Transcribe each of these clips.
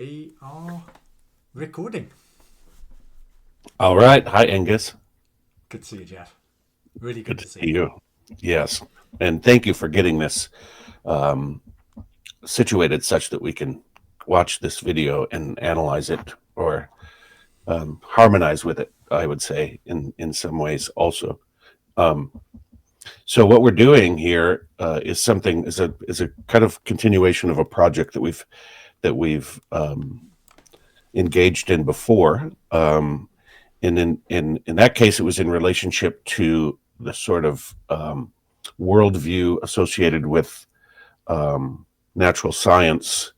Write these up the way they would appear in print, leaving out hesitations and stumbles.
We are recording. All right. Hi, Angus. Good to see you, Jeff. Really good Good to to see see you. you. Yes. And thank you for getting this um, situated such that we can watch this video and analyze it or harmonize with it, I would say, in some ways also. Um, so what we're doing here is a kind of continuation of a project that we've engaged in before. And in that case, it was in relationship to the sort of worldview associated with natural science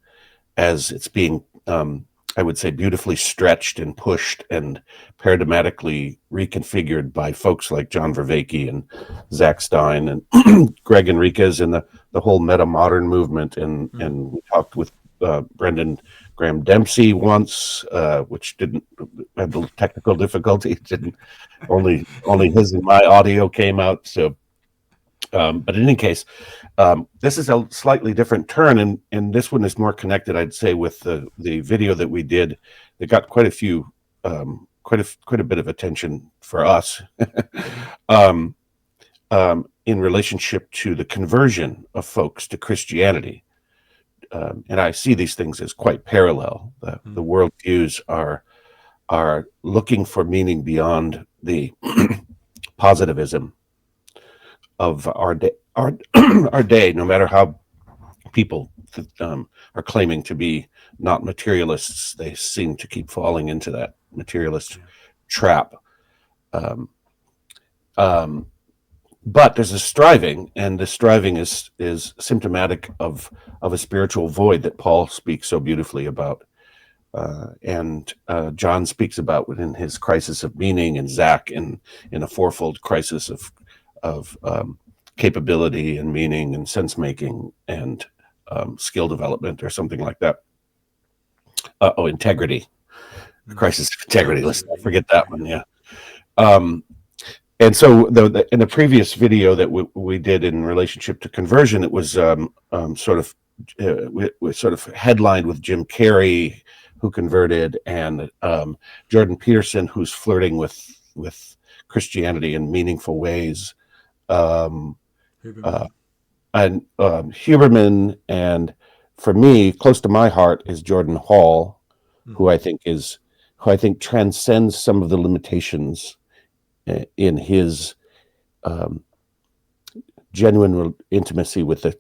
as it's being, I would say, beautifully stretched and pushed and paradigmatically reconfigured by folks like John Vervaeke and Zach Stein and Greg Enriquez and the whole meta modern movement. Mm. And we talked with Brendan Graham Dempsey once, which didn't had a little technical difficulty. It didn't only his and my audio came out. So, but in any case, this is a slightly different turn, and this one is more connected, I'd say, with the video that we did that got quite a few, quite a bit of attention for us, um, in relationship to the conversion of folks to Christianity. And I see these things as quite parallel. The Mm. worldviews are looking for meaning beyond the positivism of our day, our day, no matter how people are claiming to be not materialists, they seem to keep falling into that materialist Yeah. trap. Um, um, but there's a striving, and the striving is symptomatic of a spiritual void that Paul speaks so beautifully about, and John speaks about within his crisis of meaning, and Zach in a fourfold crisis of capability and meaning and sense making and skill development or something like that. Integrity, Mm. crisis of integrity. Let's not Absolutely. forget that Yeah. one. Yeah. Um, and so in the previous video that we did in relationship to conversion, it was sort of we sort of headlined with Jim Carrey, who converted, and Jordan Peterson, who's flirting with Christianity in meaningful ways. Um, uh, Huberman. and Huberman, and for me, close to my heart is Jordan Hall, who Mm. I think is who I think transcends some of the limitations in his um, genuine intimacy with the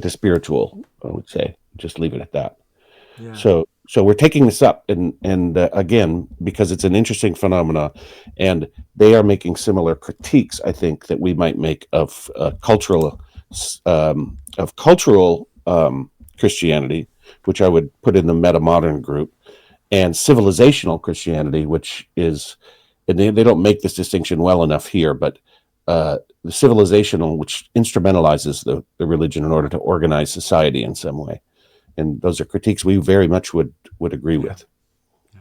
spiritual. I would say just leave it at that. Yeah. So we're taking this up, and again, because it's an interesting phenomena, and they are making similar critiques, I think, that we might make of cultural Christianity, which I would put in the meta modern group, and civilizational Christianity, which is, and they don't make this distinction well enough here, but the civilizational, which instrumentalizes the religion in order to organize society in some way. And those are critiques we very much would agree Yeah. with. Yeah.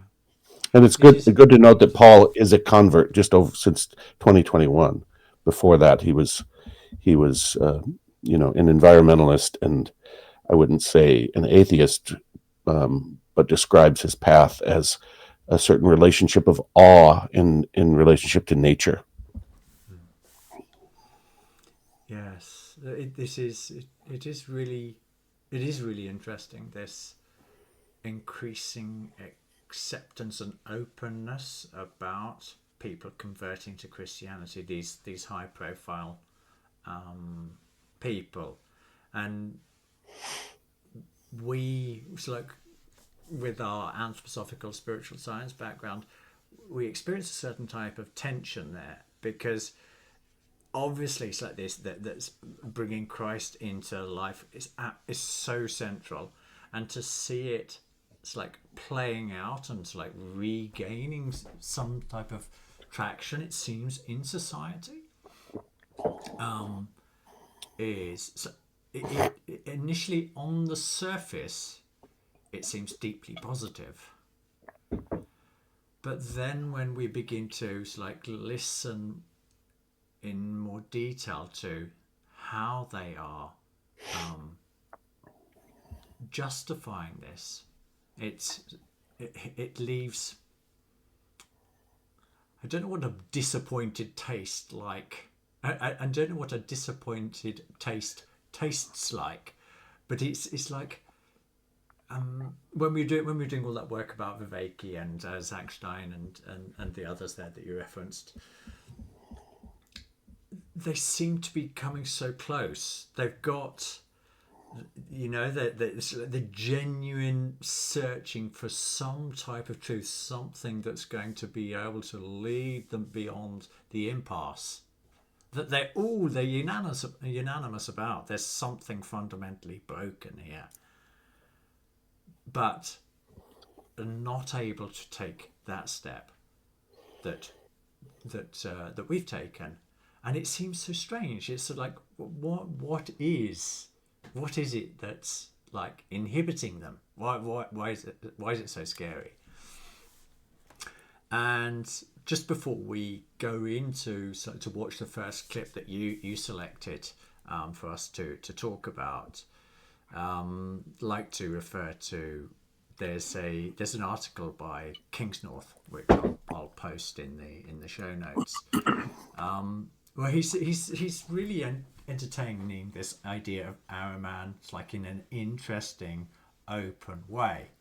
And it's This good is. good to note that Paul is a convert just over since 2021. Before that, he was an environmentalist, and I wouldn't say an atheist, but describes his path as a certain relationship of awe in relationship to nature. Mm. Yes. This is. It is really. It is really interesting. This increasing acceptance and openness about people converting to Christianity. These high profile um, people, and we it's like with our anthroposophical spiritual science background, we experience a certain type of tension there because obviously it's like this that's bringing Christ into life is so central, and to see it, it's like playing out and it's like regaining some type of traction, it seems, in society, um, is so it initially on the surface it seems deeply positive. But then when we begin to like listen in more detail to how they are um, justifying this, it leaves, I don't know what a disappointed taste like. I don't know what a disappointed taste tastes like, but it's like when we're doing all that work about Viveki and Zach Stein and the others there that you referenced, they seem to be coming so close. They've got, the genuine searching for some type of truth, something that's going to be able to lead them beyond the impasse that they're unanimous about. There's something fundamentally broken here, but are not able to take that step that we've taken. And it seems so strange. It's sort of like, what is it that's like inhibiting them? Why is it so scary? And just before we go into to watch the first clip that you selected for us to talk about, like to refer to, there's an article by Kingsnorth which I'll post in the show notes. Well, he's really entertaining this idea of Ahriman, it's like in an interesting, open way.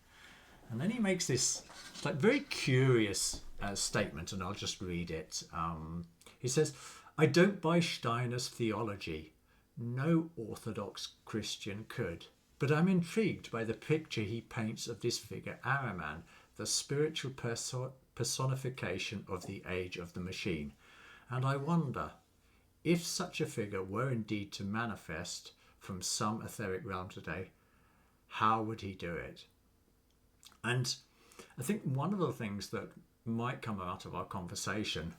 And then he makes this like very curious statement, and I'll just read it. He says, "I don't buy Steiner's theology. No Orthodox Christian could. But I'm intrigued by the picture he paints of this figure Ahriman, the spiritual personification of the age of the machine. And I wonder, if such a figure were indeed to manifest from some etheric realm today, how would he do it?" And I think one of the things that might come out of our conversation,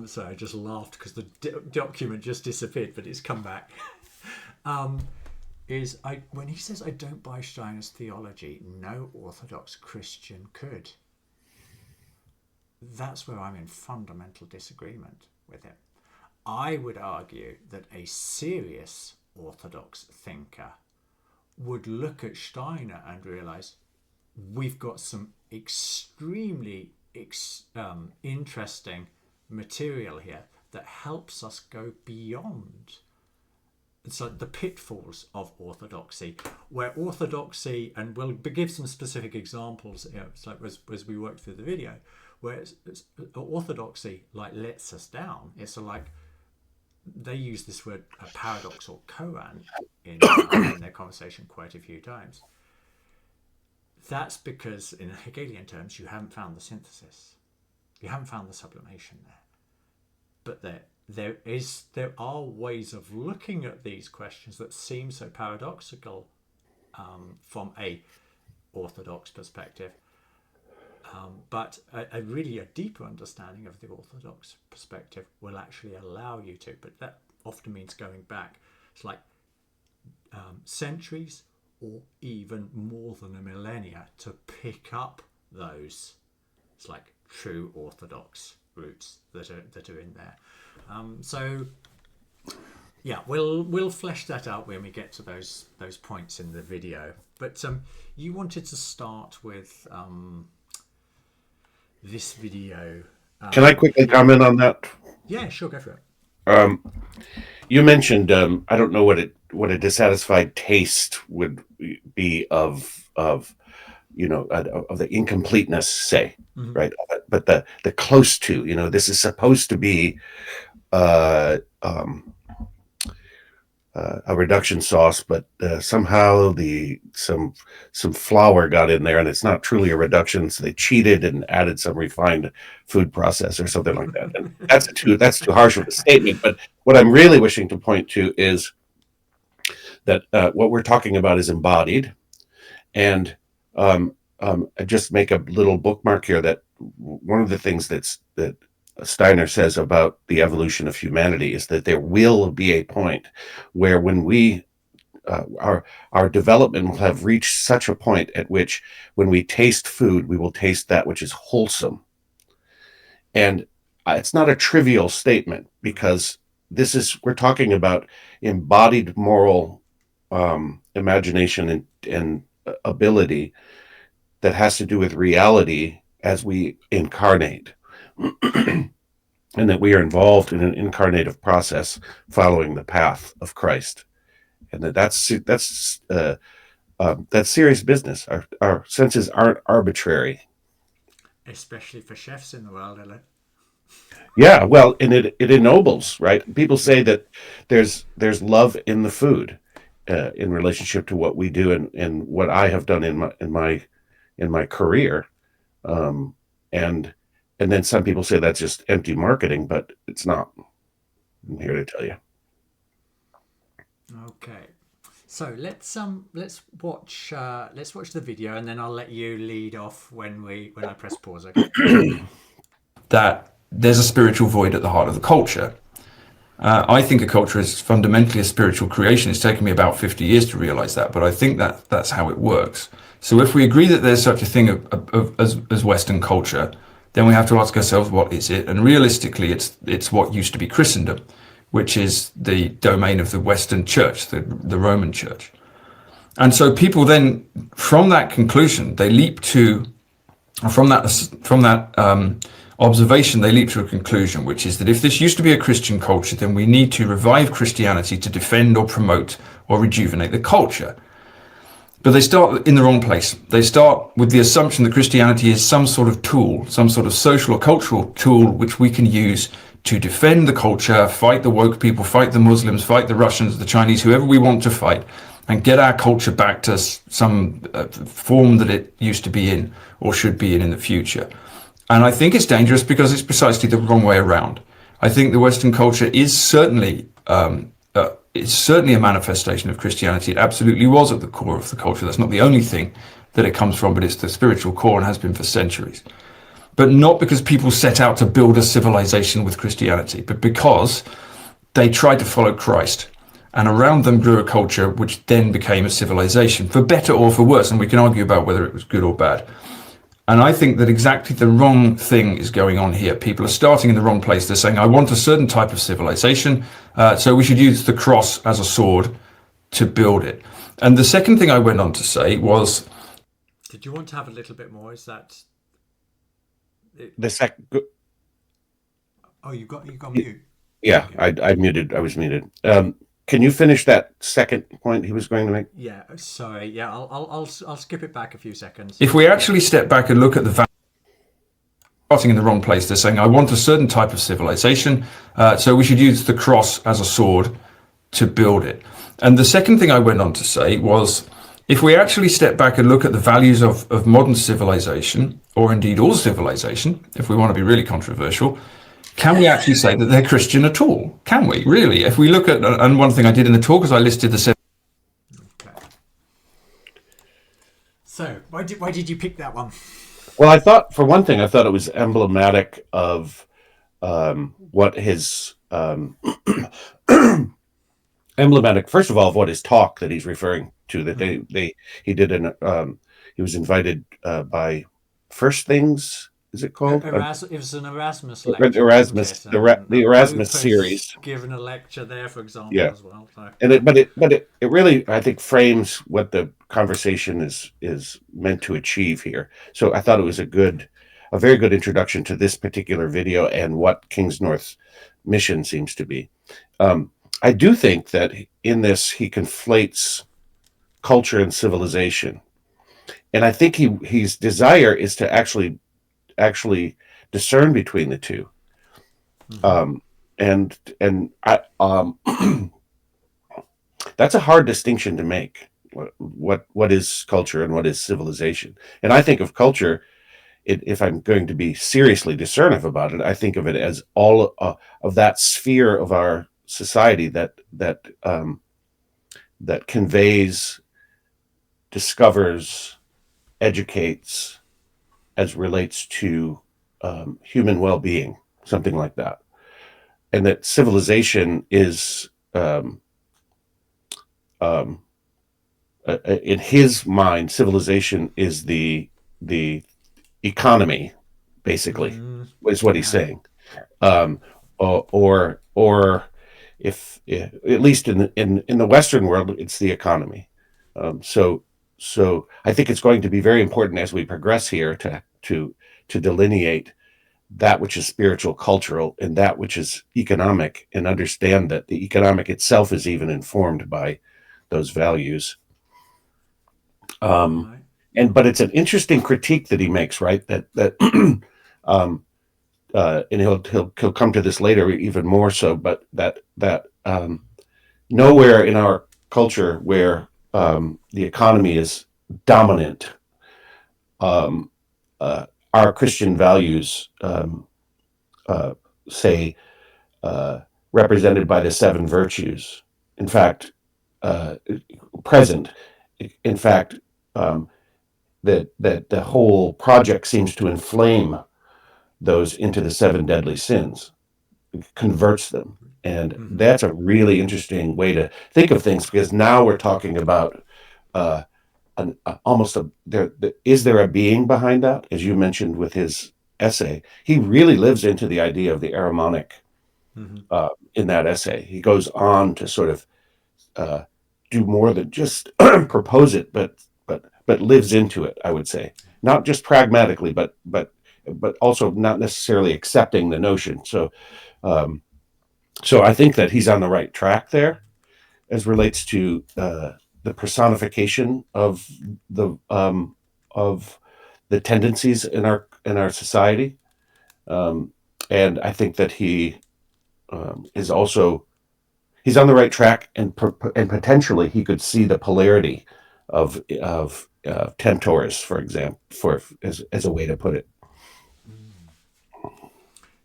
sorry, I just laughed because the document just disappeared, but it's come back, is when he says, "I don't buy Steiner's theology, no Orthodox Christian could." That's where I'm in fundamental disagreement with him. I would argue that a serious Orthodox thinker would look at Steiner and realize we've got some extremely interesting material here that helps us go beyond the pitfalls of orthodoxy, where orthodoxy, and we'll give some specific examples, it's like as we work through the video, where it's orthodoxy like lets us down. It's like they use this word a paradox or koan in their conversation quite a few times. That's because in Hegelian terms you haven't found the synthesis, you haven't found the sublimation there. But there are ways of looking at these questions that seem so paradoxical from a Orthodox perspective. But a deeper understanding of the Orthodox perspective will actually allow you to. But that often means going back. It's like centuries or even more than a millennia to pick up those. It's like true Orthodox roots that are in there. So yeah, we'll flesh that out when we get to those points in the video. But you wanted to start with this video. Can I quickly comment on that? Yeah, sure, go for it. You mentioned I don't know what a dissatisfied taste would be of the incompleteness, say, mm-hmm. Right? But the close to, this is supposed to be a reduction sauce, but somehow some flour got in there, and it's not truly a reduction. So they cheated and added some refined food process or something like that. And that's too harsh of a statement. But what I'm really wishing to point to is that what we're talking about is embodied, and I just make a little bookmark here that one of the things that Steiner says about the evolution of humanity is that there will be a point where when we our development will have reached such a point at which when we taste food, we will taste that which is wholesome. And it's not a trivial statement, because we're talking about embodied moral imagination and ability that has to do with reality as we incarnate, and that we are involved in an incarnative process following the path of Christ, and that's serious business. Our senses aren't arbitrary. Especially for chefs in the world, isn't it? Yeah, well, and it ennobles, right? People say that there's love in the food, in relationship to what we do and what I have done in my career, um, and and then some people say that's just empty marketing, but it's not. I'm here to tell you. Okay. So let's watch the video, and then I'll let you lead off when I press pause. Okay. That there's a spiritual void at the heart of the culture. I think a culture is fundamentally a spiritual creation. It's taken me about 50 years to realize that, but I think that that's how it works. So if we agree that there's such a thing as Western culture, then we have to ask ourselves, what is it? And realistically, it's what used to be Christendom, which is the domain of the Western Church, the Roman Church. And so people then, from that conclusion, they leap to, from that observation, they leap to a conclusion, which is that if this used to be a Christian culture, then we need to revive Christianity to defend or promote or rejuvenate the culture. But they start in the wrong place. They start with the assumption that Christianity is some sort of tool, some sort of social or cultural tool, which we can use to defend the culture, fight the woke people, fight the Muslims, fight the Russians, the Chinese, whoever we want to fight, and get our culture back to some form that it used to be in or should be in the future. And I think it's dangerous because it's precisely the wrong way around. I think the Western culture is certainly a manifestation of Christianity. It absolutely was at the core of the culture. That's not the only thing that it comes from, but it's the spiritual core and has been for centuries. But not because people set out to build a civilization with Christianity, but because they tried to follow Christ. And around them grew a culture which then became a civilization, for better or for worse. And we can argue about whether it was good or bad. And I think that exactly the wrong thing is going on here. People are starting in the wrong place. They're saying, I want a certain type of civilization, so we should use the cross as a sword to build it. And the second thing I went on to say was... Did you want to have a little bit more? Is that... The second, Oh, you got mute. yeah, Okay. I was muted. Can you finish that second point he was going to make? Yeah, sorry. Yeah, I'll skip it back a few seconds. If we actually step back and look at the starting in the wrong place, they're saying, I want a certain type of civilization, so we should use the cross as a sword to build it. And the second thing I went on to say was, if we actually step back and look at the values of modern civilization, or indeed all civilization, if we want to be really controversial, can we actually say that they're Christian at all? Can we, really? If we look at, and one thing I did in the talk is I listed the seven. Okay. So, why did you pick that one? Well, for one thing, I thought it was emblematic of what his emblematic, first of all, of what his talk that he's referring to, that he did he was invited by First Things, is it called? It was an Erasmus lecture. Erasmus, the Erasmus series. Given a lecture there, for example, Yeah. as well. So. And but it really, I think, frames what the conversation is meant to achieve here. So I thought it was a very good introduction to this particular video and what Kingsnorth's mission seems to be. I do think that in this he conflates culture and civilization, and I think his desire is to actually discern between the two. Mm-hmm. And I that's a hard distinction to make. What is culture and what is civilization? And I think of culture, if I'm going to be seriously discernive about it, I think of it as all of that sphere of our society that conveys, discovers, educates, as relates to human well-being, something like that, and that civilization is, in his mind, civilization is the economy, basically, is what he's saying, or if at least in the Western world, it's the economy. So I think it's going to be very important as we progress here to delineate that which is spiritual, cultural, and that which is economic, and understand that the economic itself is even informed by those values. Right. But it's an interesting critique that he makes, right? That and he'll come to this later even more so, but that nowhere in our culture where the economy is dominant, our Christian values say represented by the seven virtues. In fact, present. In fact, that the whole project seems to inflame those into the seven deadly sins, converts them. And that's a really interesting way to think of things, because now we're talking about is there a being behind that? As you mentioned with his essay, he really lives into the idea of the Ahrimanic in that essay. He goes on to sort of do more than just propose it, but lives into it. I would say, not just pragmatically, but also not necessarily accepting the notion. So I think that he's on the right track there, as relates to the personification of the tendencies in our society, and I think that he is also he's on the right track, and potentially he could see the polarity of Tentors, for example, as a way to put it.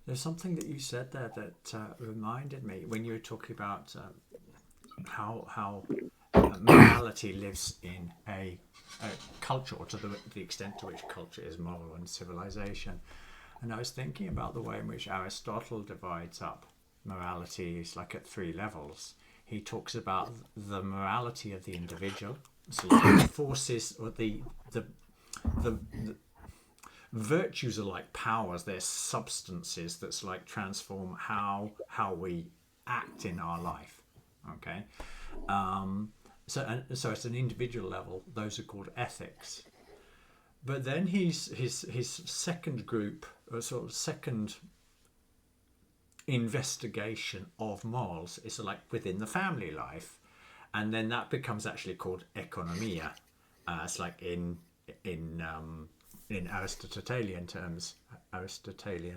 There's something that you said there that reminded me when you were talking about how morality lives in a culture, or to the extent to which culture is moral and civilization. And I was thinking about the way in which Aristotle divides up morality is like at three levels. He talks about the morality of the individual, so like the forces or the virtues are like powers. They're substances that's like transform how we act in our life. Okay, so it's an individual level. Those are called ethics. But then his second group, or sort of second investigation of morals, is like within the family life, and then that becomes actually called economia. It's like in Aristotelian terms. I can't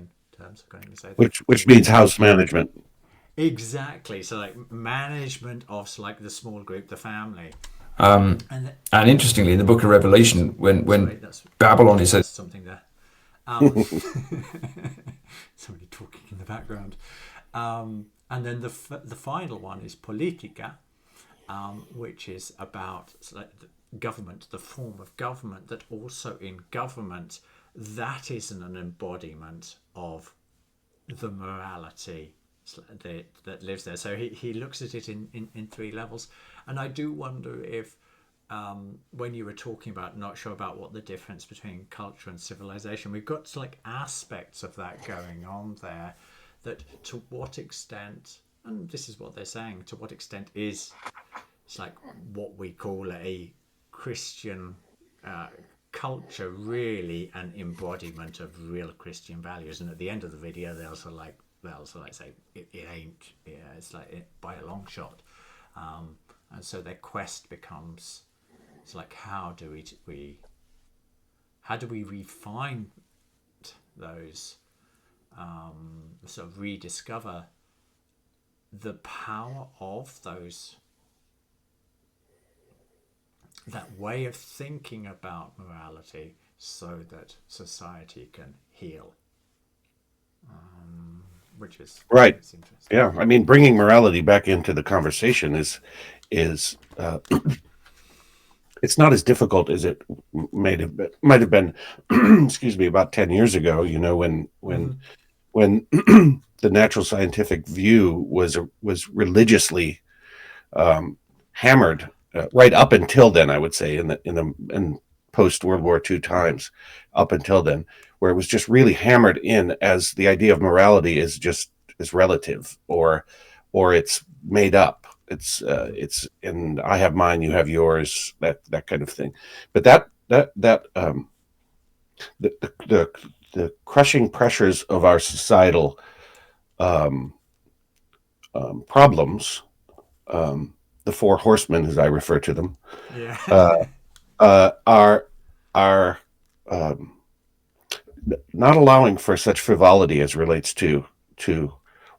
even say that. Which means house management. Exactly. So like management of like the small group, the family. And interestingly, in the Book of Revelation, when Babylon is something there. Somebody talking in the background. And then the final one is politica, which is about like government, the form of government, that also in government, that isn't an embodiment of the morality that lives there. So he looks at it in three levels. And I do wonder if when you were talking about not sure about what the difference between culture and civilization, we've got like aspects of that going on there, that to what extent, and this is what they're saying, to what extent is it's like what we call a Christian culture really an embodiment of real Christian values. And at the end of the video they'll say it ain't. Yeah, it's like it, by a long shot. And so their quest becomes, it's like how do we refine those, sort of rediscover the power of those, that way of thinking about morality, so that society can heal, which is right. Interesting. Yeah, I mean, bringing morality back into the conversation is it's not as difficult as it might have been excuse me, about 10 years ago, when the natural scientific view was religiously hammered right up until then. I would say in post World War II times, up until then, where it was just really hammered in as the idea of morality is relative, or it's made up. it's and I have mine, you have yours, that kind of thing. But the crushing pressures of our societal problems, the four horsemen, as I refer to them, Yeah. are not allowing for such frivolity as relates to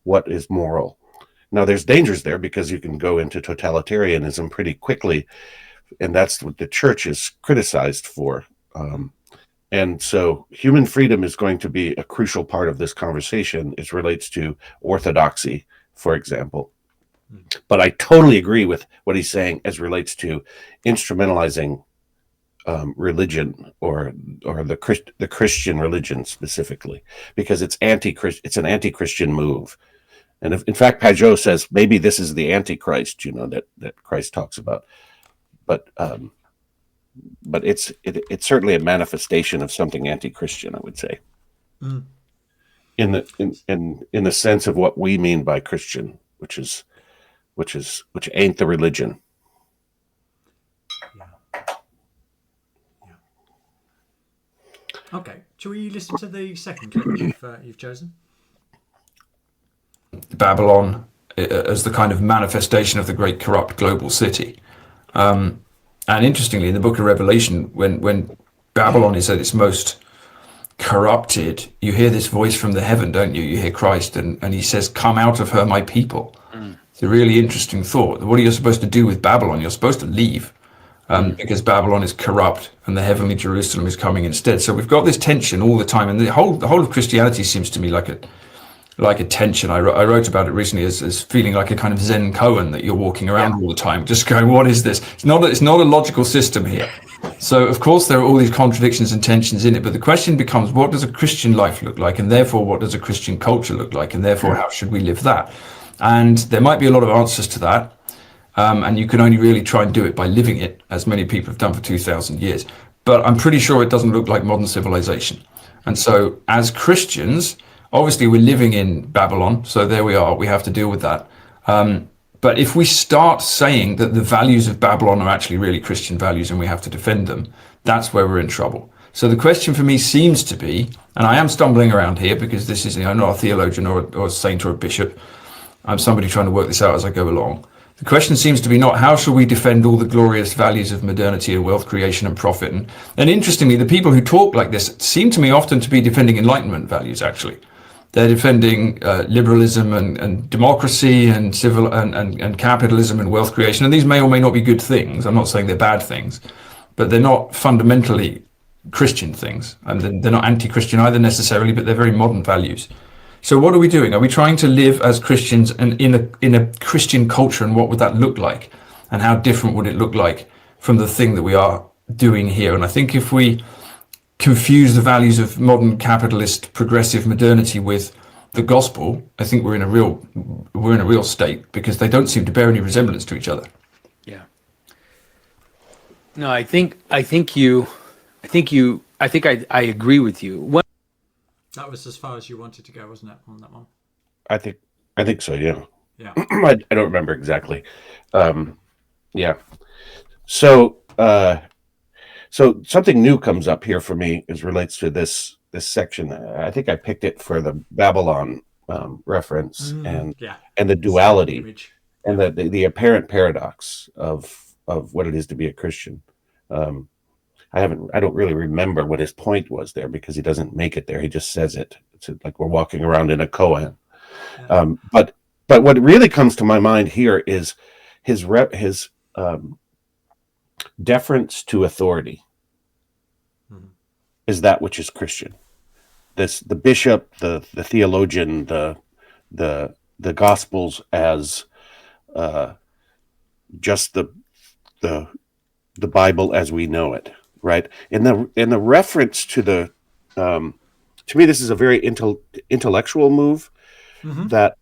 what is moral. Now, there's dangers there because you can go into totalitarianism pretty quickly, and that's what the church is criticized for. And so human freedom is going to be a crucial part of this conversation as relates to orthodoxy, for example. But I totally agree with what he's saying as relates to instrumentalizing religion or the Christian religion specifically, because it's an anti-Christian move. And in fact, Pageau says maybe this is the Antichrist, that Christ talks about. But it's certainly a manifestation of something anti-Christian, I would say, in the sense of what we mean by Christian, which ain't the religion. Yeah. Okay. Shall we listen to the second clip you've chosen? Babylon as the kind of manifestation of the great corrupt global city. And interestingly, in the book of Revelation, when Babylon is at its most corrupted, you hear this voice from the heaven, don't you? You hear Christ, and he says, "Come out of her, my people." It's a really interesting thought. What are you supposed to do with Babylon? You're supposed to leave, because Babylon is corrupt and the heavenly Jerusalem is coming instead. So we've got this tension all the time, and the whole of Christianity seems to me like a tension. I wrote about it recently as feeling like a kind of Zen koan, that you're walking around all the time, just going, what is this? It's not a logical system here. So of course there are all these contradictions and tensions in it, but the question becomes, what does a Christian life look like? And therefore, what does a Christian culture look like? And therefore, how should we live that? And there might be a lot of answers to that. And you can only really try and do it by living it, as many people have done for 2,000 years. But I'm pretty sure it doesn't look like modern civilization. And so as Christians, obviously, we're living in Babylon, so there we are. We have to deal with that. But if we start saying that the values of Babylon are actually really Christian values and we have to defend them, that's where we're in trouble. So the question for me seems to be, and I am stumbling around here because this is, I'm not a theologian or a saint or a bishop. I'm somebody trying to work this out as I go along. The question seems to be not how shall we defend all the glorious values of modernity and wealth creation and profit. And interestingly, the people who talk like this seem to me often to be defending Enlightenment values, actually. They're defending liberalism and democracy and civil and capitalism and wealth creation. And these may or may not be good things. I'm not saying they're bad things, but they're not fundamentally Christian things. And they're not anti-Christian either necessarily, but they're very modern values. So what are we doing? Are we trying to live as Christians and in a Christian culture? And what would that look like? And how different would it look like from the thing that we are doing here? And I think if we confuse the values of modern capitalist progressive modernity with the gospel, I think we're in a real state, because they don't seem to bear any resemblance to each other. Yeah. No, I think I agree with you. That was as far as you wanted to go, wasn't it, on that one? I think so. Yeah. Yeah. I don't remember exactly. Yeah. So something new comes up here for me as relates to this section. I think I picked it for the Babylon reference and the duality and the apparent paradox of what it is to be a Christian. I don't really remember what his point was there, because he doesn't make it there. He just says it. It's like we're walking around in a koan. Yeah. But what really comes to my mind here is his deference to authority is that which is Christian. The bishop, the theologian, the Gospels as just the Bible as we know it, right? In the reference to to me, this is a very intellectual move that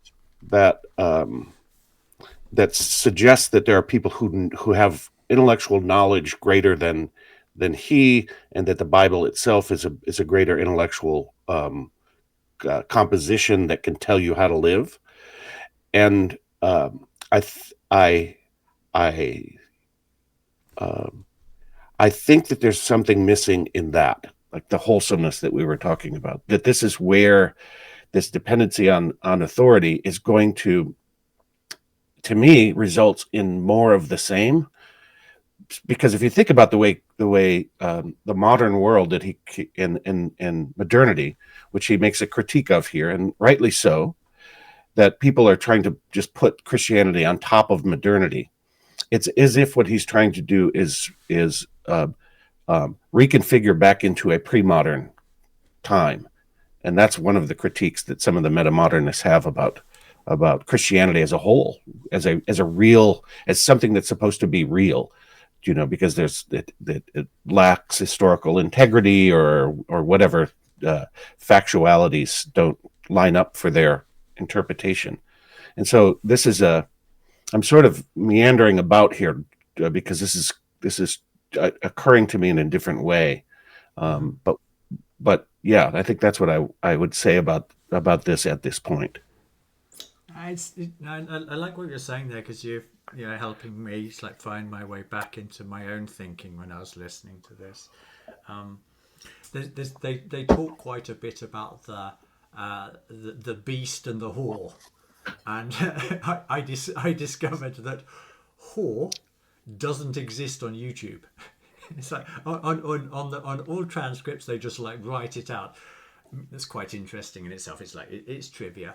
suggests that there are people who have intellectual knowledge greater than he, and that the Bible itself is a greater intellectual composition that can tell you how to live. And I I I I think that there's something missing in that, like the wholesomeness that we were talking about. That this is where this dependency on authority is going to me, results in more of the same. Because if you think about the way the modern world that he in modernity, which he makes a critique of here, and rightly so, that people are trying to just put Christianity on top of modernity. It's as if what he's trying to do is reconfigure back into a pre-modern time, and that's one of the critiques that some of the metamodernists have about Christianity as a whole, as a real, as something that's supposed to be real, because it lacks historical integrity or whatever factualities don't line up for their interpretation. And so this is I'm sort of meandering about here because this is occurring to me in a different way. But yeah, I think that's what I would say about this at this point. I like what you're saying there, because you're helping me find my way back into my own thinking when I was listening to this. They talk quite a bit about the beast and the whore, and I discovered that whore doesn't exist on YouTube. It's like on all transcripts they just write it out. That's quite interesting in itself. It's trivia.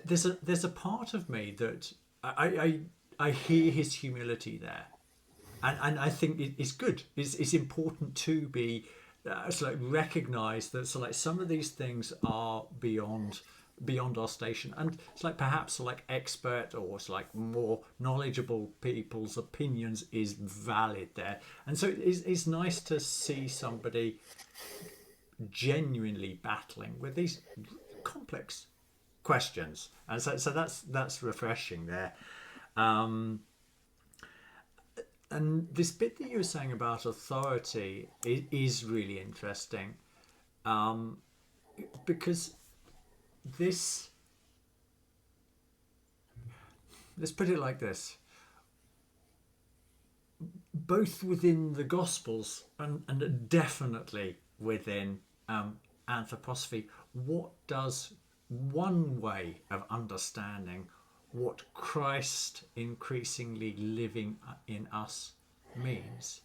There's a part of me that I hear his humility there, and I think it's good. It's important to be recognize that some of these things are beyond our station, and perhaps expert or more knowledgeable people's opinions is valid there. And so it's nice to see somebody genuinely battling with these complex questions, and so that's refreshing there. And this bit that you were saying about authority is really interesting, because let's put it like this: both within the Gospels and definitely within anthroposophy, what does one way of understanding what Christ increasingly living in us means?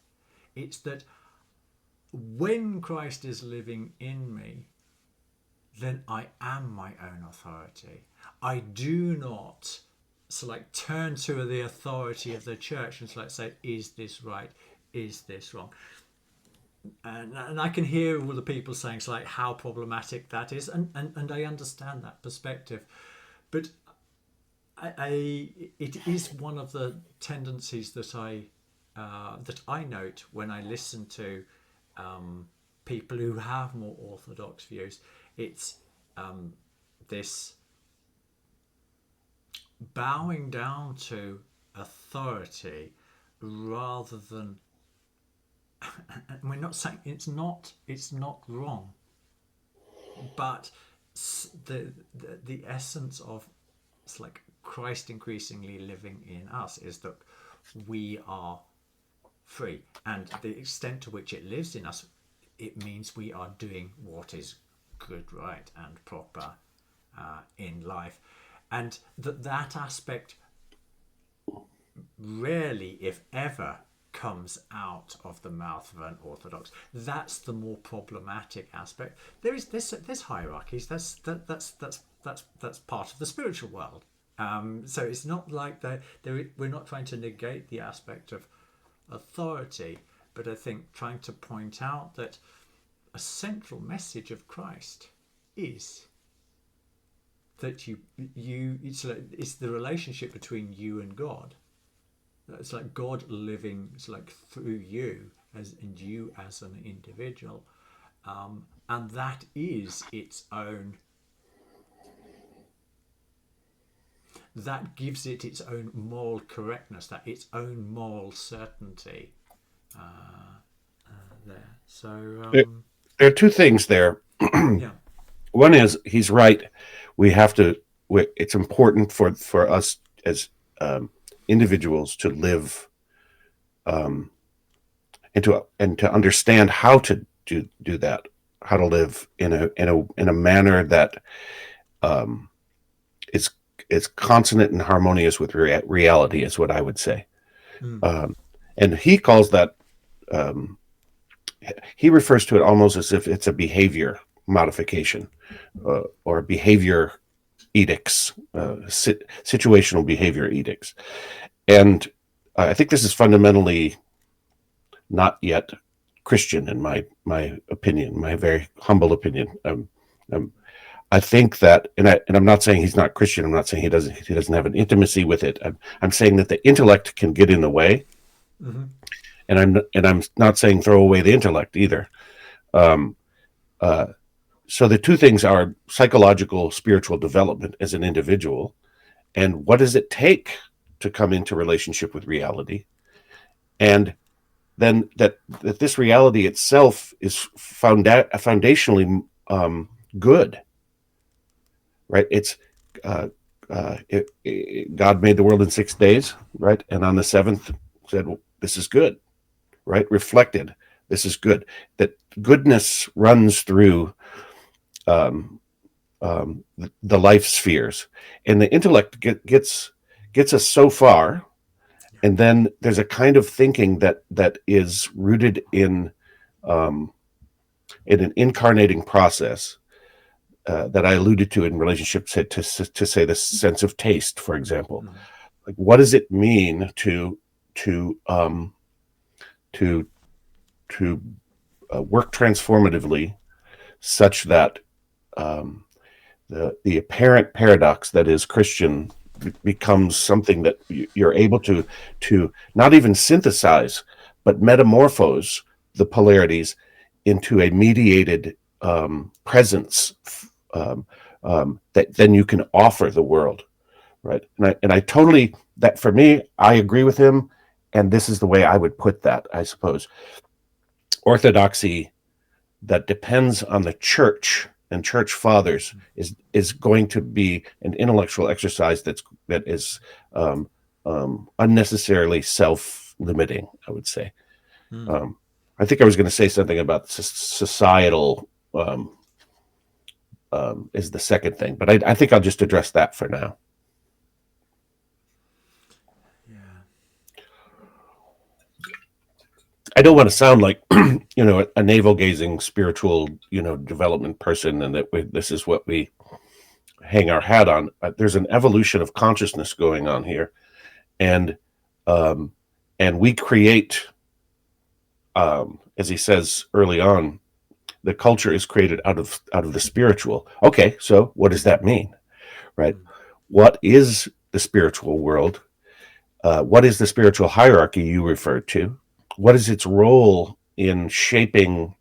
It's that when Christ is living in me, then I am my own authority. I do not turn to the authority of the church and say, is this right? Is this wrong? And I can hear all the people saying how problematic that is, and I understand that perspective, but it is one of the tendencies that I note when I listen to people who have more orthodox views. It's this bowing down to authority rather than. And we're not saying it's not wrong, but the essence of Christ increasingly living in us is that we are free, and the extent to which it lives in us, it means we are doing what is good, right, and proper in life, and that aspect rarely, if ever, comes out of the mouth of an Orthodox. That's the more problematic aspect. There's hierarchies. That's part of the spiritual world. So it's not like we're not trying to negate the aspect of authority, but I think trying to point out that a central message of Christ is that it's the relationship between you and God. It's God living through you and you as an individual, and that is its own. That gives it its own moral correctness, its own moral certainty. There. So there are two things there. yeah. One is he's right. We have to it's important for us as individuals to live and to understand how to do that, how to live in a manner that is consonant and harmonious with reality, is what I would say. And he calls that, he refers to it almost as if it's a behavior modification or behavior edicts, situational behavior edicts. And I think this is fundamentally not yet Christian, in my opinion, my very humble opinion. I think that, and I'm not saying he's not Christian. I'm not saying he doesn't have an intimacy with it. I'm saying that the intellect can get in the way, and I'm not saying throw away the intellect either. So the two things are psychological, spiritual development as an individual, and what does it take to come into relationship with reality, and then that this reality itself is foundationally good, right? It's God made the world in 6 days, right? And on the seventh said, well, this is good, right? Reflected, this is good. That goodness runs through the life spheres, and the intellect gets us so far, and then there's a kind of thinking that is rooted in an incarnating process that I alluded to in relationship to say the sense of taste, for example. Like, what does it mean to work transformatively, such that the apparent paradox that is Christian becomes something that you're able to not even synthesize, but metamorphose the polarities into a mediated presence that then you can offer the world, right? And I totally, that for me, I agree with him, and this is the way I would put that, I suppose. Orthodoxy that depends on the church and church fathers is going to be an intellectual exercise that is unnecessarily self-limiting, I would say. I think I was going to say something about societal is the second thing, but I think I'll just address that for now. I don't want to sound like, a navel-gazing spiritual, development person, and that this is what we hang our hat on. There's an evolution of consciousness going on here, and we create, as he says early on, the culture is created out of the spiritual. Okay, so what does that mean, right? What is the spiritual world? What is the spiritual hierarchy you referred to? What is its role in shaping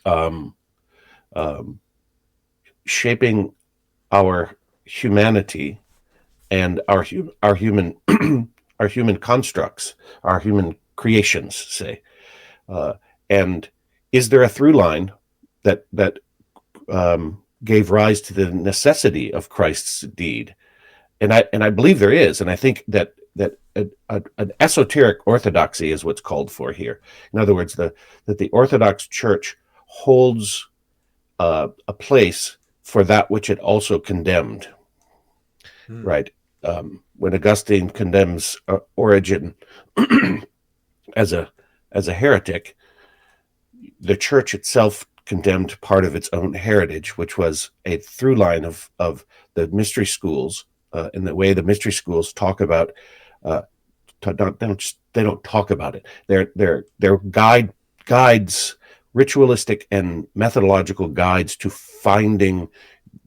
our humanity and our human our human constructs, our human creations, say, and is there a through line that gave rise to the necessity of Christ's deed? And I believe there is, and I think that an esoteric orthodoxy is what's called for here. In other words, that the Orthodox Church holds a place for that which it also condemned. Right? When Augustine condemns Origen as a heretic, the Church itself condemned part of its own heritage, which was a through line of the mystery schools, in the way the mystery schools talk about. They don't talk about it. They're guides, ritualistic and methodological guides to finding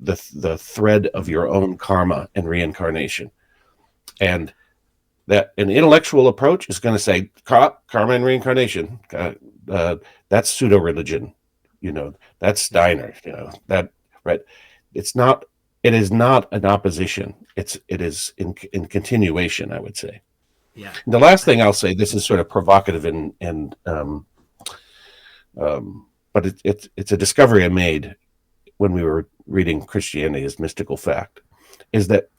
the thread of your own karma and reincarnation. And that an intellectual approach is going to say karma and reincarnation. That's pseudo religion. That's Steiner. That right. It's not. It is not an opposition. It is in continuation, I would say. Yeah. And the last thing I'll say, this is sort of provocative but it's a discovery I made when we were reading Christianity as Mystical Fact. is that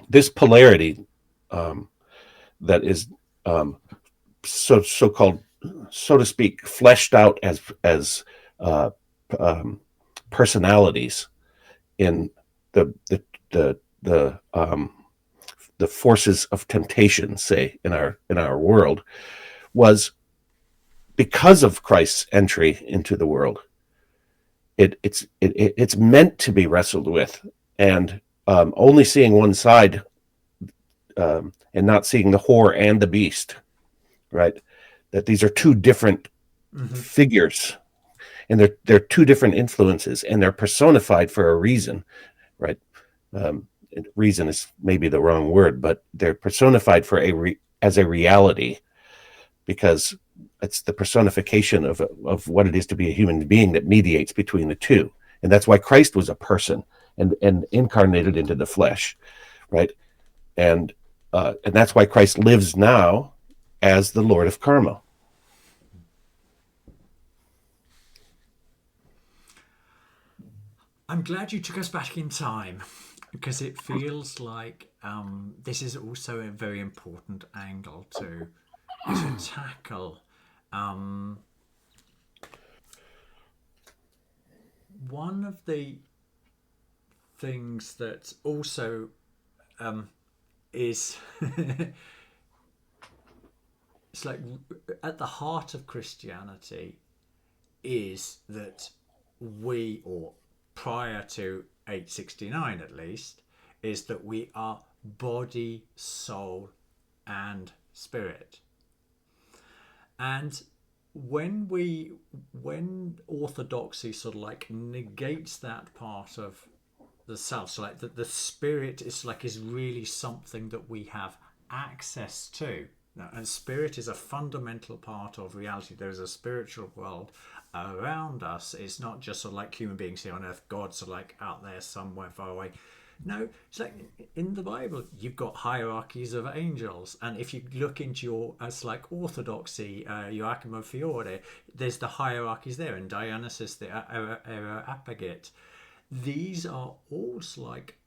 this polarity that is so-called, so to speak, fleshed out as personalities in the forces of temptation, say, in our world, was because of Christ's entry into the world. It's meant to be wrestled with, and only seeing one side, and not seeing the whore and the beast, right? That these are two different figures, and they're two different influences, and they're personified for a reason, right? Reason is maybe the wrong word, but they're personified for as a reality, because it's the personification of what it is to be a human being that mediates between the two. And that's why Christ was a person and incarnated into the flesh, right? And that's why Christ lives now as the Lord of Karma. I'm glad you took us back in time, because it feels like this is also a very important angle to tackle. One of the things that also is it's like at the heart of Christianity is that we, or prior to 869 at least, is that we are body, soul, and spirit. And when Orthodoxy sort of like negates that part of the self, so like the spirit is really something that we have access to. And spirit is a fundamental part of reality. There is a spiritual world around us. It's not just sort of like human beings here on earth. God's sort of like out there somewhere far away. No, it's like in the Bible, you've got hierarchies of angels. And if you look into your, as like Orthodoxy, your Ahriman Fiore, there's the hierarchies there. And Dionysus, the Areopagite. These are all like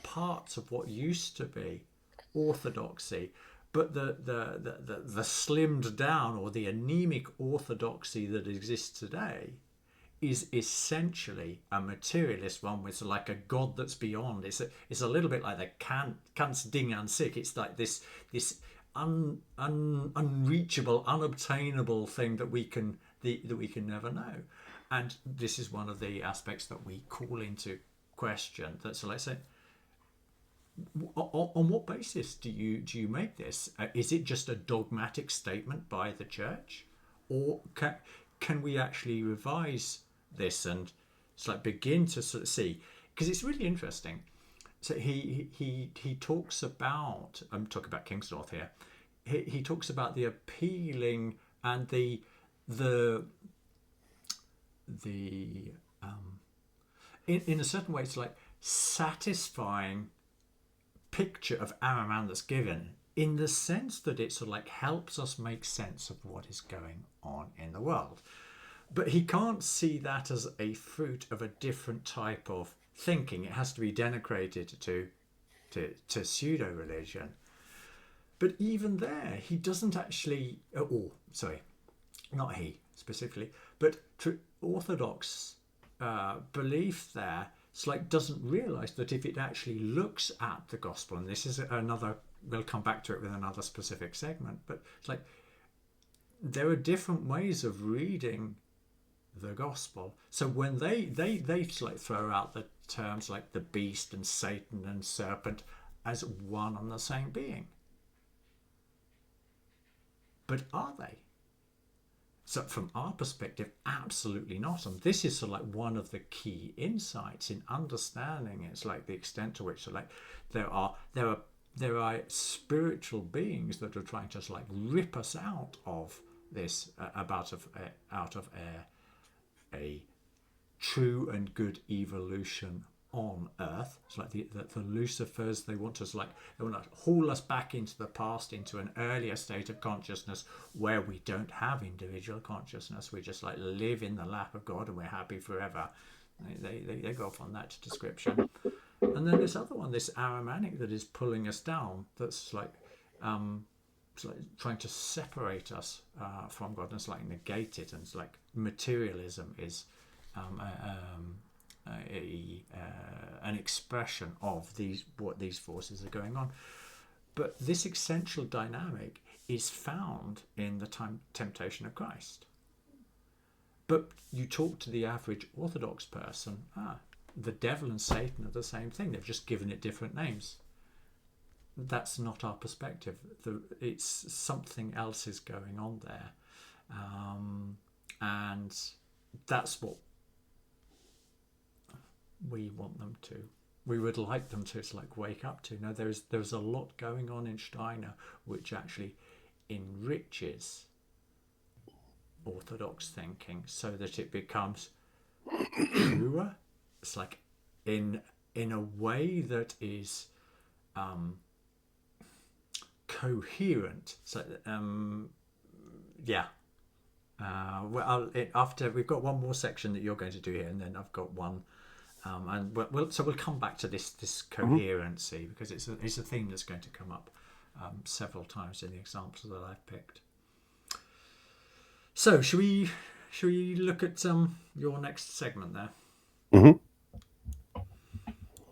parts of what used to be Orthodoxy. But the slimmed down or the anemic Orthodoxy that exists today is essentially a materialist one with like a God that's beyond. It's a little bit like the Kant's Ding an sich. It's like this unreachable, unobtainable thing that we can never know. And this is one of the aspects that we call into question. So let's say, on what basis do you make this? Is it just a dogmatic statement by the church, or can we actually revise this and sort of begin to sort of see? Because it's really interesting. So he talks about, I'm talking about Kingsnorth here. He talks about the appealing and the in a certain way, it's like satisfying picture of Ahriman that's given, in the sense that it sort of like helps us make sense of what is going on in the world. But he can't see that as a fruit of a different type of thinking. It has to be denigrated to pseudo-religion. But even there, he doesn't actually, not he specifically, but Orthodox belief there, it's like doesn't realize that if it actually looks at the gospel, and this is another, we'll come back to it with another specific segment, but it's like there are different ways of reading the gospel. So when they like throw out the terms like the beast and Satan and serpent as one and the same being, but are they? So from our perspective, absolutely not. And this is sort of like one of the key insights in understanding. It's like the extent to which like there are spiritual beings that are trying to like rip us out of this out of a true and good evolution on Earth. It's like the Lucifers. They want to haul us back into the past, into an earlier state of consciousness where we don't have individual consciousness. We just like live in the lap of God and we're happy forever. They go off on that description. And then this other one, this Ahrimanic, that is pulling us down. That's like, it's like trying to separate us from God, and it's like negate it. And it's like materialism is an expression of what these forces are going on. But this essential dynamic is found in the temptation of Christ. But you talk to the average Orthodox person, the devil and Satan are the same thing. They've just given it different names. That's not our perspective. It's something else is going on there. And that's what we want them to. We would like them to wake up to. No, there's a lot going on in Steiner which actually enriches Orthodox thinking so that it becomes truer. It's like in a way that is coherent. So after we've got one more section that you're going to do here, and then I've got one, and we'll come back to this coherency, because it's a theme that's going to come up several times in the examples that I've picked. So should we look at your next segment there? Mm-hmm.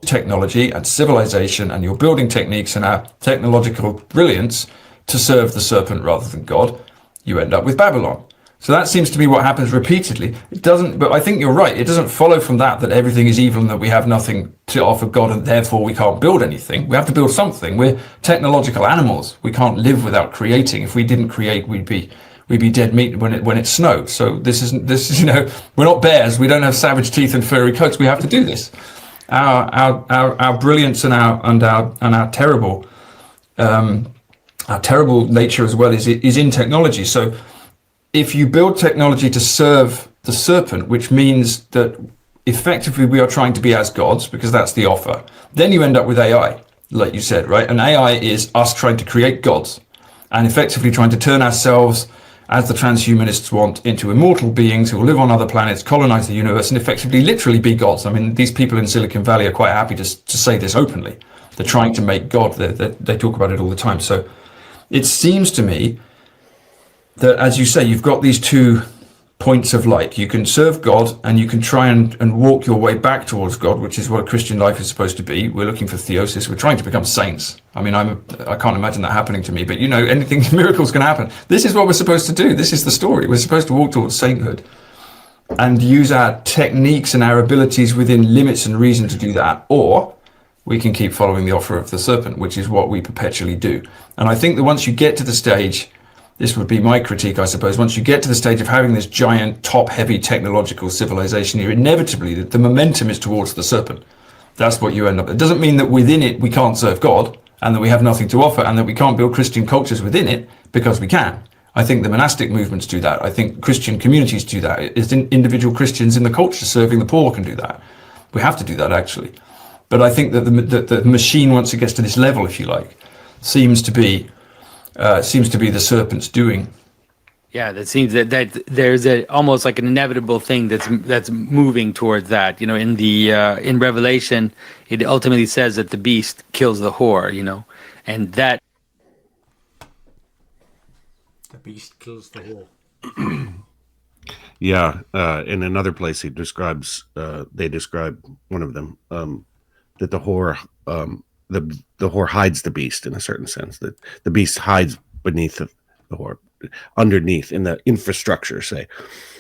Technology and civilization and your building techniques and our technological brilliance to serve the serpent rather than God, you end up with Babylon. So that seems to be what happens repeatedly. It doesn't, but I think you're right. It doesn't follow from that everything is evil and that we have nothing to offer God and therefore we can't build anything. We have to build something. We're technological animals. We can't live without creating. If we didn't create, we'd be dead meat when it snowed. So this is we're not bears. We don't have savage teeth and furry coats. We have to do this. Our brilliance and our terrible nature as well is in technology. So if you build technology to serve the serpent, which means that effectively we are trying to be as gods, because that's the offer, then you end up with AI, like you said, right? And AI is us trying to create gods and effectively trying to turn ourselves, as the transhumanists want, into immortal beings who will live on other planets, colonize the universe, and effectively literally be gods. I mean, these people in Silicon Valley are quite happy to say this openly. They're trying to make God. They talk about it all the time. So it seems to me that, as you say, you've got these 2 points of light. You can serve God and you can try and walk your way back towards God, which is what a Christian life is supposed to be. We're looking for theosis. We're trying to become saints. I mean, I can't imagine that happening to me, but anything, miracles can happen. This is what we're supposed to do. This is the story. We're supposed to walk towards sainthood and use our techniques and our abilities within limits and reason to do that. Or we can keep following the offer of the serpent, which is what we perpetually do. And I think that once you get to the stage, this would be my critique, I suppose, once you get to the stage of having this giant, top-heavy technological civilization here, inevitably the momentum is towards the serpent. That's what you end up. It doesn't mean that within it we can't serve God and that we have nothing to offer and that we can't build Christian cultures within it, because we can. I think the monastic movements do that. I think Christian communities do that. Individual Christians in the culture serving the poor can do that. We have to do that, actually. But I think that the machine, once it gets to this level, if you like, seems to be the serpent's doing. Yeah, that seems that there's almost like an inevitable thing that's moving towards that. In Revelation, it ultimately says that the beast kills the whore. And that the beast kills the whore. Yeah, in another place they describe one of them, that the whore the whore hides the beast, in a certain sense, that the beast hides beneath the whore, underneath in the infrastructure, say.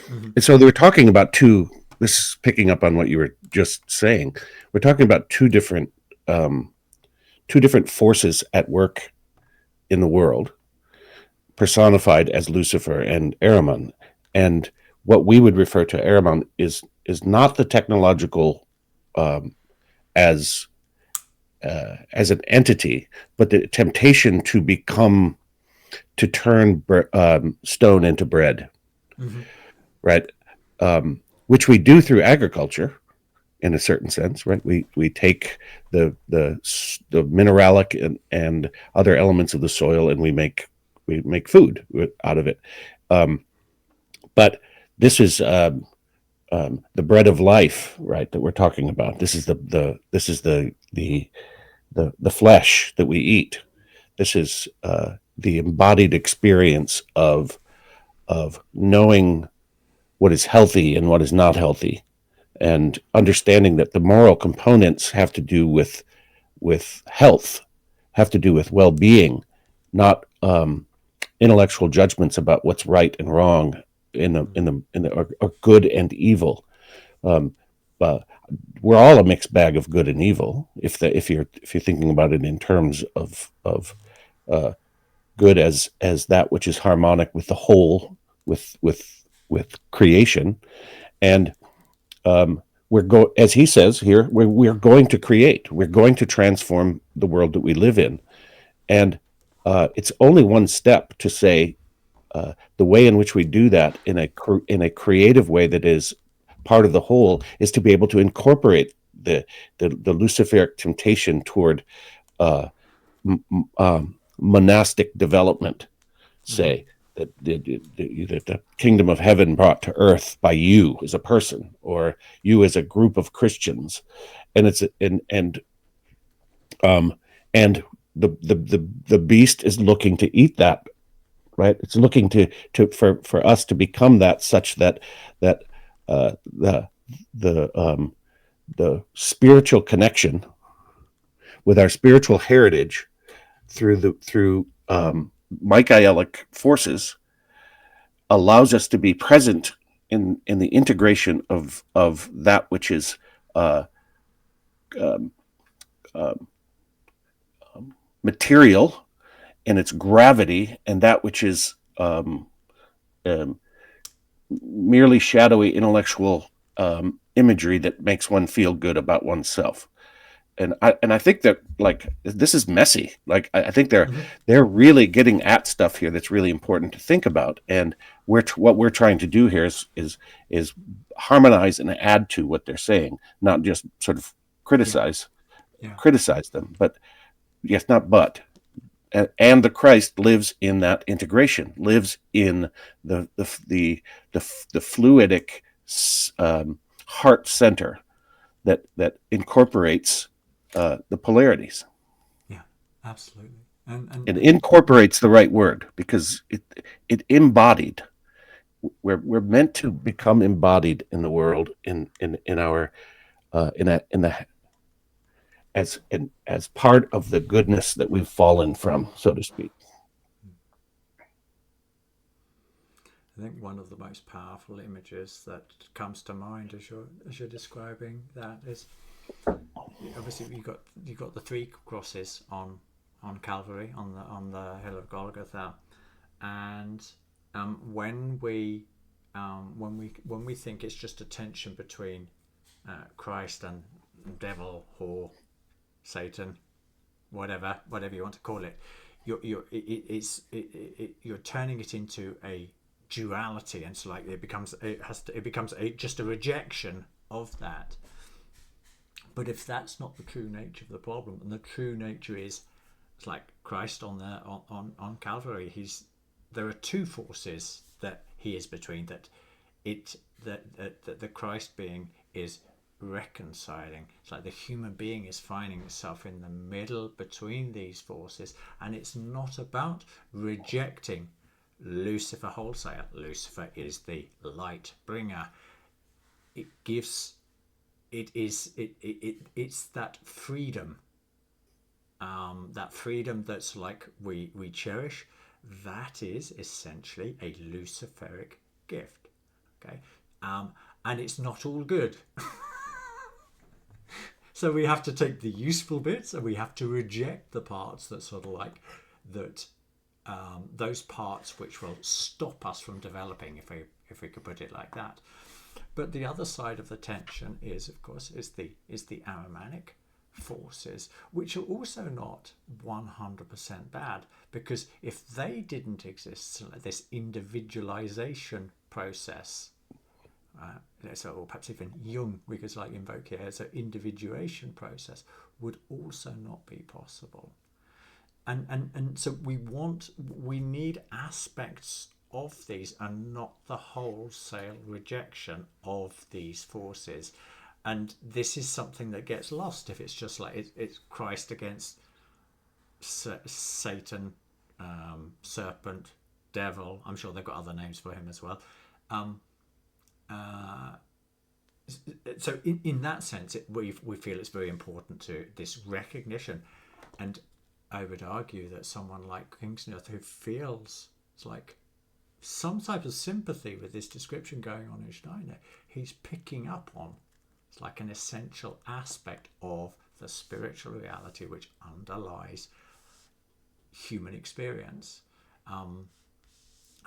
Mm-hmm. And so they're talking about this is picking up on what you were just saying. We're talking about two different forces at work in the world, personified as Lucifer and Ahriman. And what we would refer to Ahriman is not the technological as an entity, but the temptation to turn stone into bread, mm-hmm. right? Which we do through agriculture, in a certain sense, right? We take the mineralic and other elements of the soil, and we make food out of it. But this is the bread of life, right? That we're talking about. This is the flesh that we eat. This is the embodied experience of knowing what is healthy and what is not healthy, and understanding that the moral components have to do with health, have to do with well-being, not intellectual judgments about what's right and wrong or good and evil. We're all a mixed bag of good and evil. If you're thinking about it in terms of good as that which is harmonic with the whole, with creation, and as he says here, we're going to create, we're going to transform the world that we live in, and it's only one step to say the way in which we do that in a creative way that is part of the whole is to be able to incorporate the Luciferic temptation toward monastic development, say that the kingdom of heaven brought to earth by you as a person or you as a group of Christians, and the beast is looking to eat that, right? It's looking for us to become that, such that the spiritual connection with our spiritual heritage through Michaelic forces allows us to be present in the integration of that which is material and its gravity, and that which is merely shadowy intellectual imagery that makes one feel good about oneself. And I think that, like, this is messy. Like, I think they're really getting at stuff here that's really important to think about. And what we're trying to do here is harmonize and add to what they're saying, not just sort of criticize them. But yes, not but. And the Christ lives in that integration, lives in the fluidic heart center that incorporates the polarities. Yeah, absolutely. And incorporates the right word, because it embodied. We're meant to become embodied in the world, in our as part of the goodness that we've fallen from, so to speak. I think one of the most powerful images that comes to mind as you're describing that is, obviously you got the three crosses on Calvary, on the hill of Golgotha, and when we think it's just a tension between Christ and devil, whore, Satan, whatever you want to call it, you're turning it into a duality, and so like it becomes just a rejection of that. But if that's not the true nature of the problem, and the true nature is, it's like Christ on Calvary, there are two forces that he is between, that the Christ being is reconciling. It's like the human being is finding itself in the middle between these forces, and it's not about rejecting Lucifer wholesale. Lucifer is the light bringer. It's that freedom, that's like we cherish. That is essentially a Luciferic gift. Okay, and it's not all good. So we have to take the useful bits, and we have to reject the parts that sort of like that. Those parts which will stop us from developing, if we could put it like that. But the other side of the tension is, of course, is the Ahrimanic forces, which are also not 100% bad, because if they didn't exist, so this individualization process, or perhaps even Jung, we could like invoke here, so individuation process would also not be possible. And so we need aspects of these and not the wholesale rejection of these forces. And this is something that gets lost if it's just like it's Christ against Satan, serpent, devil. I'm sure they've got other names for him as well. So in that sense, we feel it's very important to this recognition. And I would argue that someone like Kingsnorth, who feels it's like some type of sympathy with this description going on in Steiner, he's picking up on it's like an essential aspect of the spiritual reality which underlies human experience. And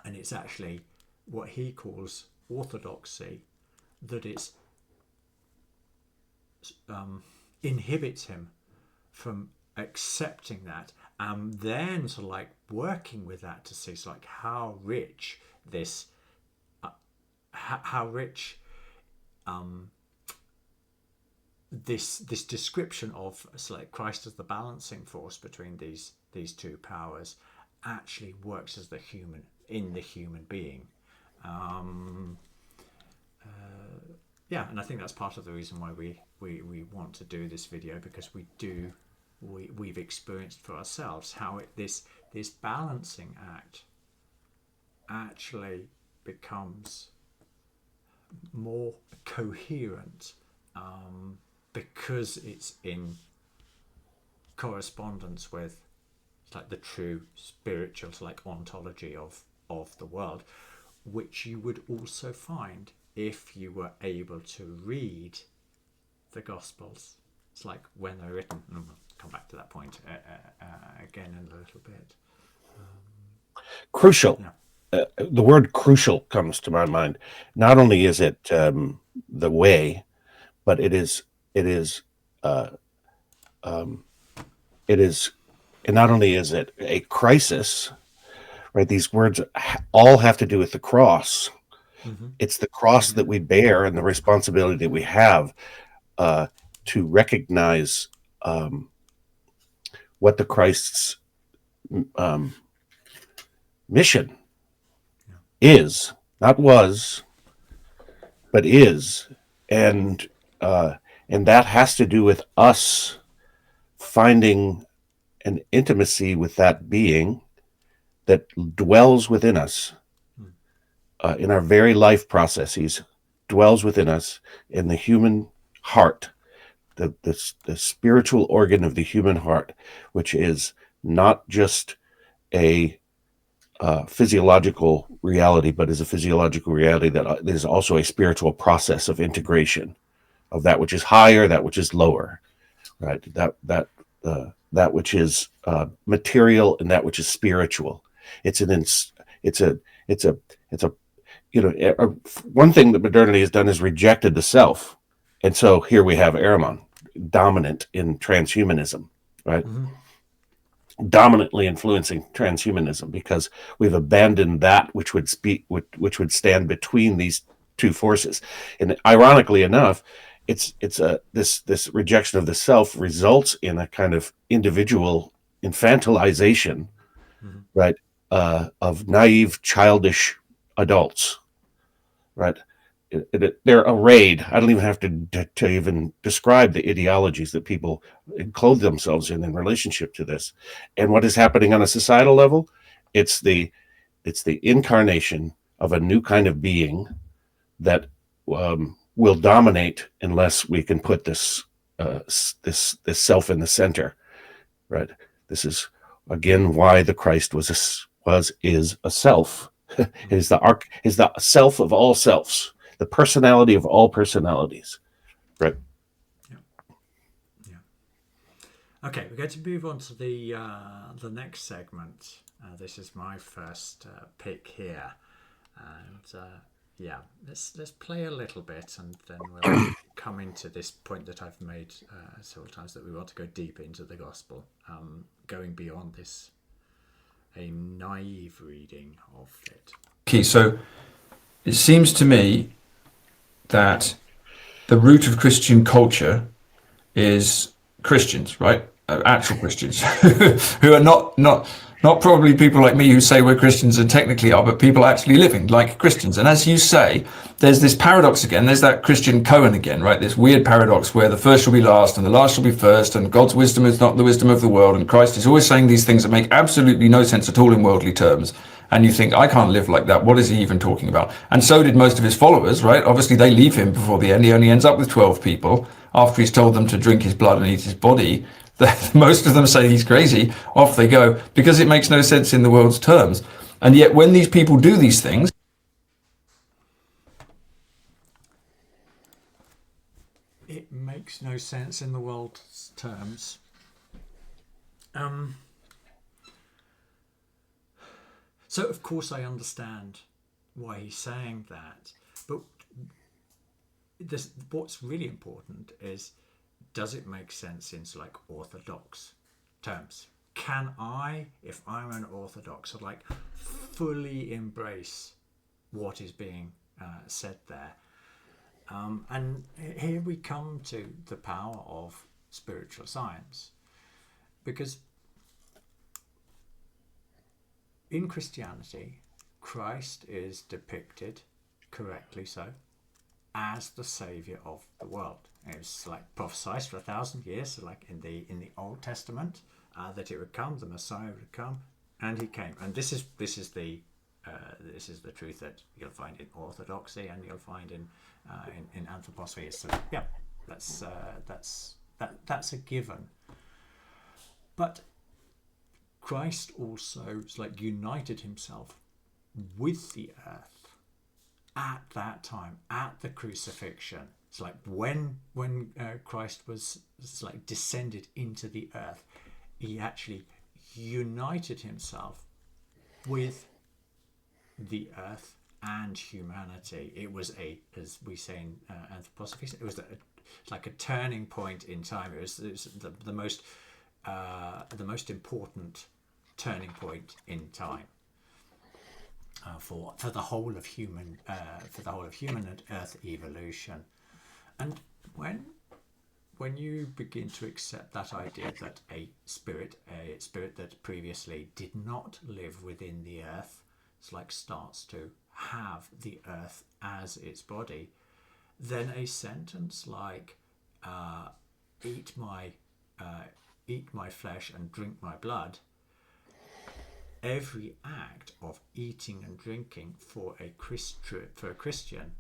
it's actually what he calls orthodoxy, that it's inhibits him from accepting that, and then sort of like working with that to see like how rich this this description of like Christ as the balancing force between these two powers actually works as the human being. Yeah, and I think that's part of the reason why we want to do this video, because we've experienced for ourselves how this balancing act actually becomes more coherent, because it's in correspondence with like the true spiritual like ontology of the world, which you would also find if you were able to read the Gospels. It's like when they're written, and we'll come back to that point again in a little bit. Crucial. Yeah. The word crucial comes to my mind. Not only is it the way, but it is, and not only is it a crisis, right? These words all have to do with the cross. Mm-hmm. It's the cross that we bear and the responsibility that we have to recognize what the Christ's mission is, not was, but is, and that has to do with us finding an intimacy with that being that dwells within us. In our very life processes, dwells within us in the human heart, the spiritual organ of the human heart, which is not just a physiological reality, but is a physiological reality that is also a spiritual process of integration of that which is higher, that which is lower, right? That which is material and that which is spiritual. It's a one thing that modernity has done is rejected the self. And so here we have Ahriman, dominant in transhumanism, right? Mm-hmm. Dominantly influencing transhumanism, because we've abandoned that which would stand between these two forces. And ironically enough, this rejection of the self results in a kind of individual infantilization, mm-hmm. right, of naive, childish adults, right? They're arrayed. I don't even have to even describe the ideologies that people clothe themselves in relationship to this. And what is happening on a societal level? It's the incarnation of a new kind of being that will dominate unless we can put this self in the center, right? This is again why the Christ is a self. is the self of all selves, the personality of all personalities, right? Yeah. Okay, we're going to move on to the next segment. This is my first pick here, and let's play a little bit, and then we'll come into this point that I've made several times, that we want to go deep into the gospel, going beyond this. A naive reading of it. Okay, so it seems to me that the root of Christian culture is Christians, right? Actual Christians who are not Not probably people like me who say we're Christians and technically are, but people actually living like Christians. And as you say, there's this paradox again. There's that Christian koan again, right? This weird paradox where the first shall be last and the last shall be first, and God's wisdom is not the wisdom of the world. And Christ is always saying these things that make absolutely no sense at all in worldly terms. And you think, I can't live like that. What is he even talking about? And so did most of his followers, right? Obviously, they leave him before the end. He only ends up with 12 people after he's told them to drink his blood and eat his body. Most of them say he's crazy. Off they go because it makes no sense in the world's terms. And yet, when these people do these things, it makes no sense in the world's terms. So of course I understand why he's saying that, but what's really important is, does it make sense in like orthodox terms? Can I, if I'm an orthodox, like fully embrace what is being said there? And here we come to the power of spiritual science, because in Christianity, Christ is depicted, correctly so, as the saviour of the world. It's like prophesied for 1,000 years, so like in the Old Testament, that it would come, the Messiah would come, and he came. And this is the truth that you'll find in Orthodoxy and you'll find in anthroposophy. So yeah, that's a given. But Christ also like united himself with the earth at that time, at the crucifixion. It's like when Christ was like descended into the earth, he actually united himself with the earth and humanity. It was as we say in anthroposophy, it was like a turning point in time. It was the most important turning point in time for the whole of human and earth evolution. And when you begin to accept that idea that a spirit that previously did not live within the earth, it's like starts to have the earth as its body, then a sentence like eat my flesh and drink my blood, every act of eating and drinking for a Christian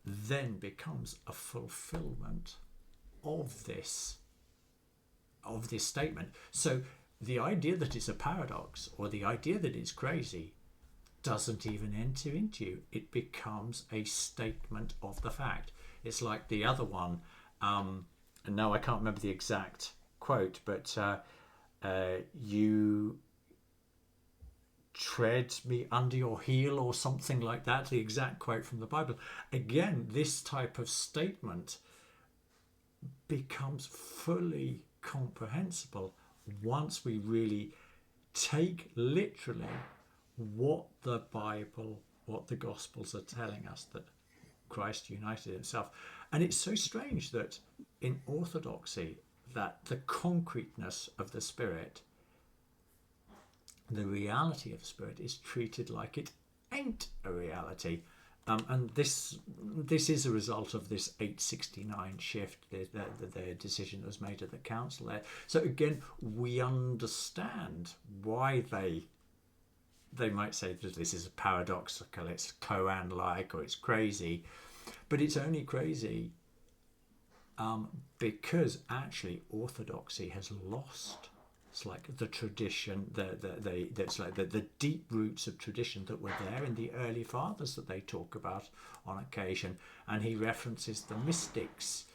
then becomes a fulfillment of this statement. So the idea that it's a paradox or the idea that it's crazy doesn't even enter into you. It becomes a statement of the fact. It's like the other one, and now I can't remember the exact quote, but you tread me under your heel or something like that, the exact quote from the Bible. Again, this type of statement becomes fully comprehensible once we really take literally what the Bible, what the Gospels are telling us, that Christ united himself. And it's so strange that in Orthodoxy, that the concreteness of the Spirit, the reality of the Spirit, is treated like it ain't a reality. And this is a result of this 869 shift, the decision that was made at the council there. So again, we understand why they might say that this is paradoxical, it's koan-like, or it's crazy. But it's only crazy because actually Orthodoxy has lost. It's like the tradition, that's like the deep roots of tradition that were there in the early fathers that they talk about on occasion. And he references the mystics.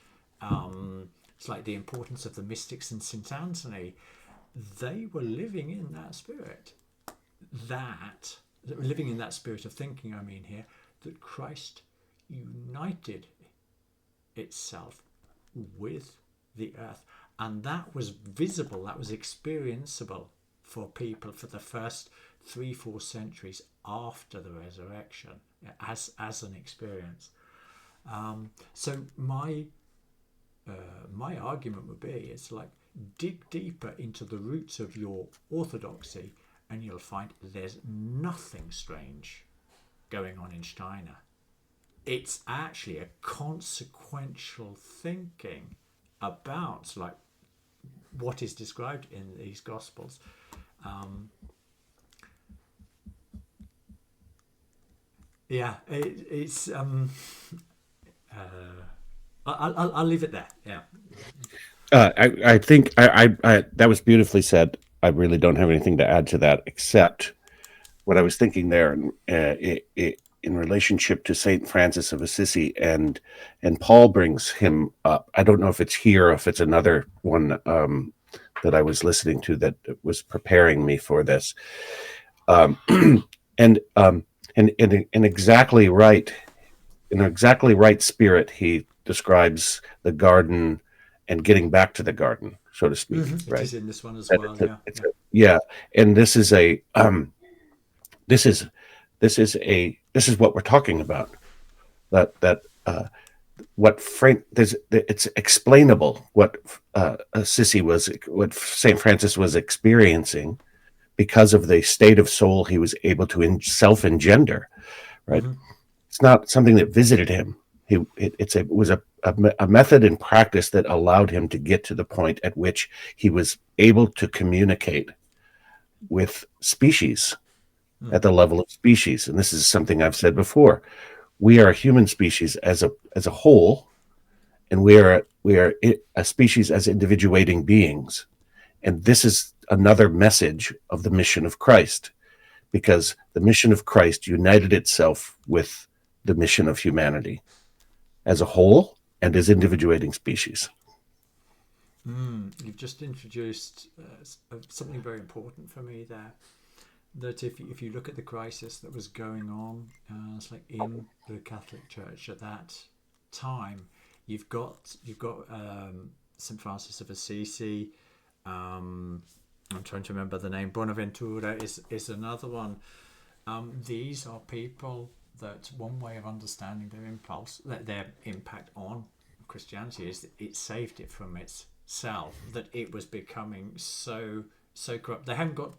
It's like the importance of the mystics and St. Anthony. They were living in that spirit. Living in that spirit of thinking, I mean here, that Christ united itself with the earth. And that was visible, that was experienceable for people for the first 3-4 centuries after the resurrection, as an experience. So my argument would be, it's like dig deeper into the roots of your orthodoxy and you'll find there's nothing strange going on in Steiner. It's actually a consequential thinking about like what is described in these Gospels. It's I'll leave it there. Yeah. I think I that was beautifully said. I really don't have anything to add to that, except what I was thinking there in relationship to Saint Francis of Assisi, and Paul brings him up. I don't know if it's here or if it's another one that I was listening to that was preparing me for this. And in exactly right, in an exactly right spirit, he describes the garden and getting back to the garden, so to speak. It Right? is in this one as That well. yeah. And this is a this is this is what we're talking about. That it's explainable what what Saint Francis was experiencing because of the state of soul he was able to self-engender. Right? It's not something that visited him. It was a method and practice that allowed him to get to the point at which he was able to communicate with species at the level of species. And this is something I've said before. We are a human species as a whole, and we are a species as individuating beings. And this is another message of the mission of Christ, because the mission of Christ united itself with the mission of humanity as a whole and as individuating species. You've just introduced something very important for me there. That if you look at the crisis that was going on, it's like in the Catholic Church at that time, you've got St. Francis of Assisi. I'm trying to remember the name. Bonaventura is another one. These are people that one way of understanding their impact on Christianity is that it saved it from itself. That it was becoming so corrupt. They hadn't got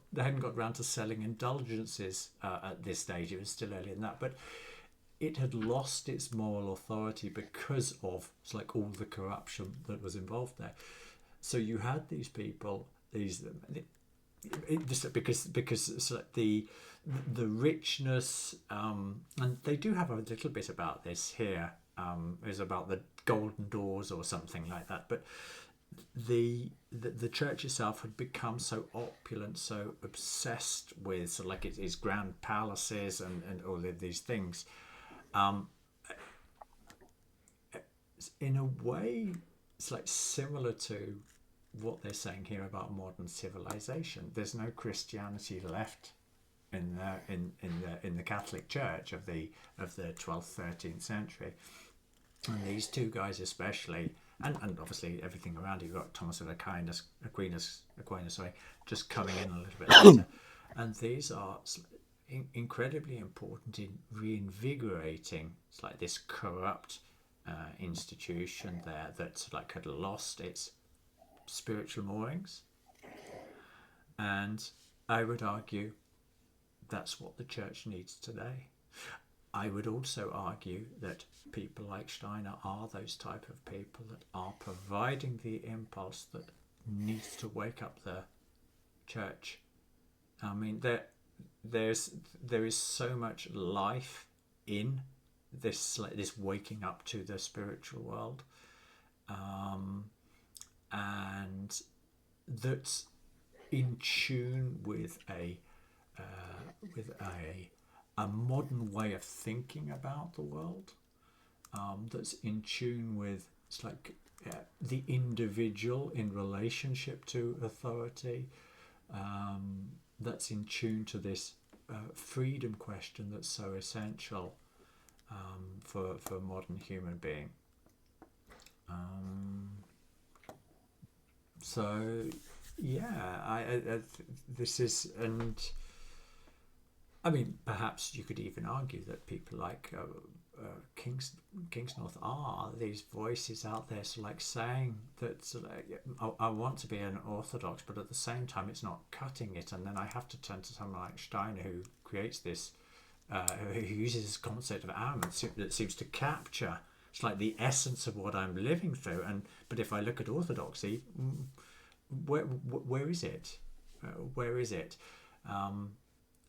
around to selling indulgences at this stage. It was still earlier than that, but it had lost its moral authority because of all the corruption that was involved there. So you had these people, because it's like the richness, and they do have a little bit about this here. Is about the golden doors or something like that, but the church itself had become so opulent, so obsessed with its grand palaces and all of these things. In a way, it's similar to what they're saying here about modern civilization. There's no Christianity left in the Catholic Church of the 12th, 13th century, and these two guys especially. And obviously everything around it. You've got Thomas of Aquinas, just coming in a little bit later. And these are incredibly important in reinvigorating this corrupt institution there that had lost its spiritual moorings. And I would argue that's what the church needs today. I would also argue that people like Steiner are those type of people that are providing the impulse that needs to wake up the church. I mean, there is so much life in this waking up to the spiritual world, and that's in tune with a modern way of thinking about the world, that's in tune with the individual in relationship to authority, that's in tune to this freedom question that's so essential for a modern human being. So yeah, this is, and I mean, perhaps you could even argue that people like Kingsnorth are these voices out there, so like saying that I want to be an Orthodox, but at the same time it's not cutting it, and then I have to turn to someone like Steiner, who creates this, who uses this concept of Ahriman that seems to capture, it's like the essence of what I'm living through. And but if I look at Orthodoxy, where is it? Where is it?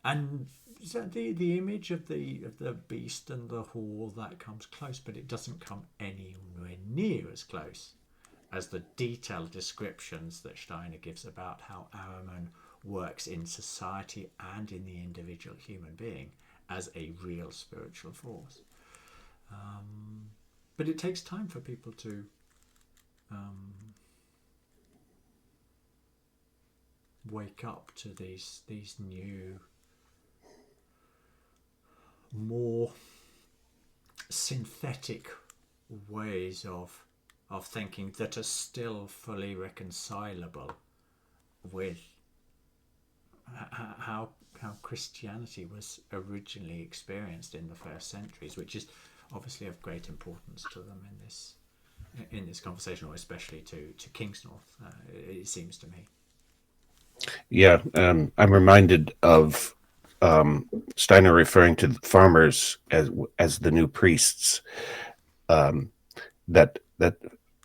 And so the image of the beast and the whore, that comes close, but it doesn't come anywhere near as close as the detailed descriptions that Steiner gives about how Ahriman works in society and in the individual human being as a real spiritual force. But it takes time for people to wake up to these new, more synthetic ways of thinking that are still fully reconcilable with how Christianity was originally experienced in the first centuries, which is obviously of great importance to them in this conversation, or especially to Kingsnorth, it seems to me. Yeah, I'm reminded of Steiner referring to the farmers as the new priests. That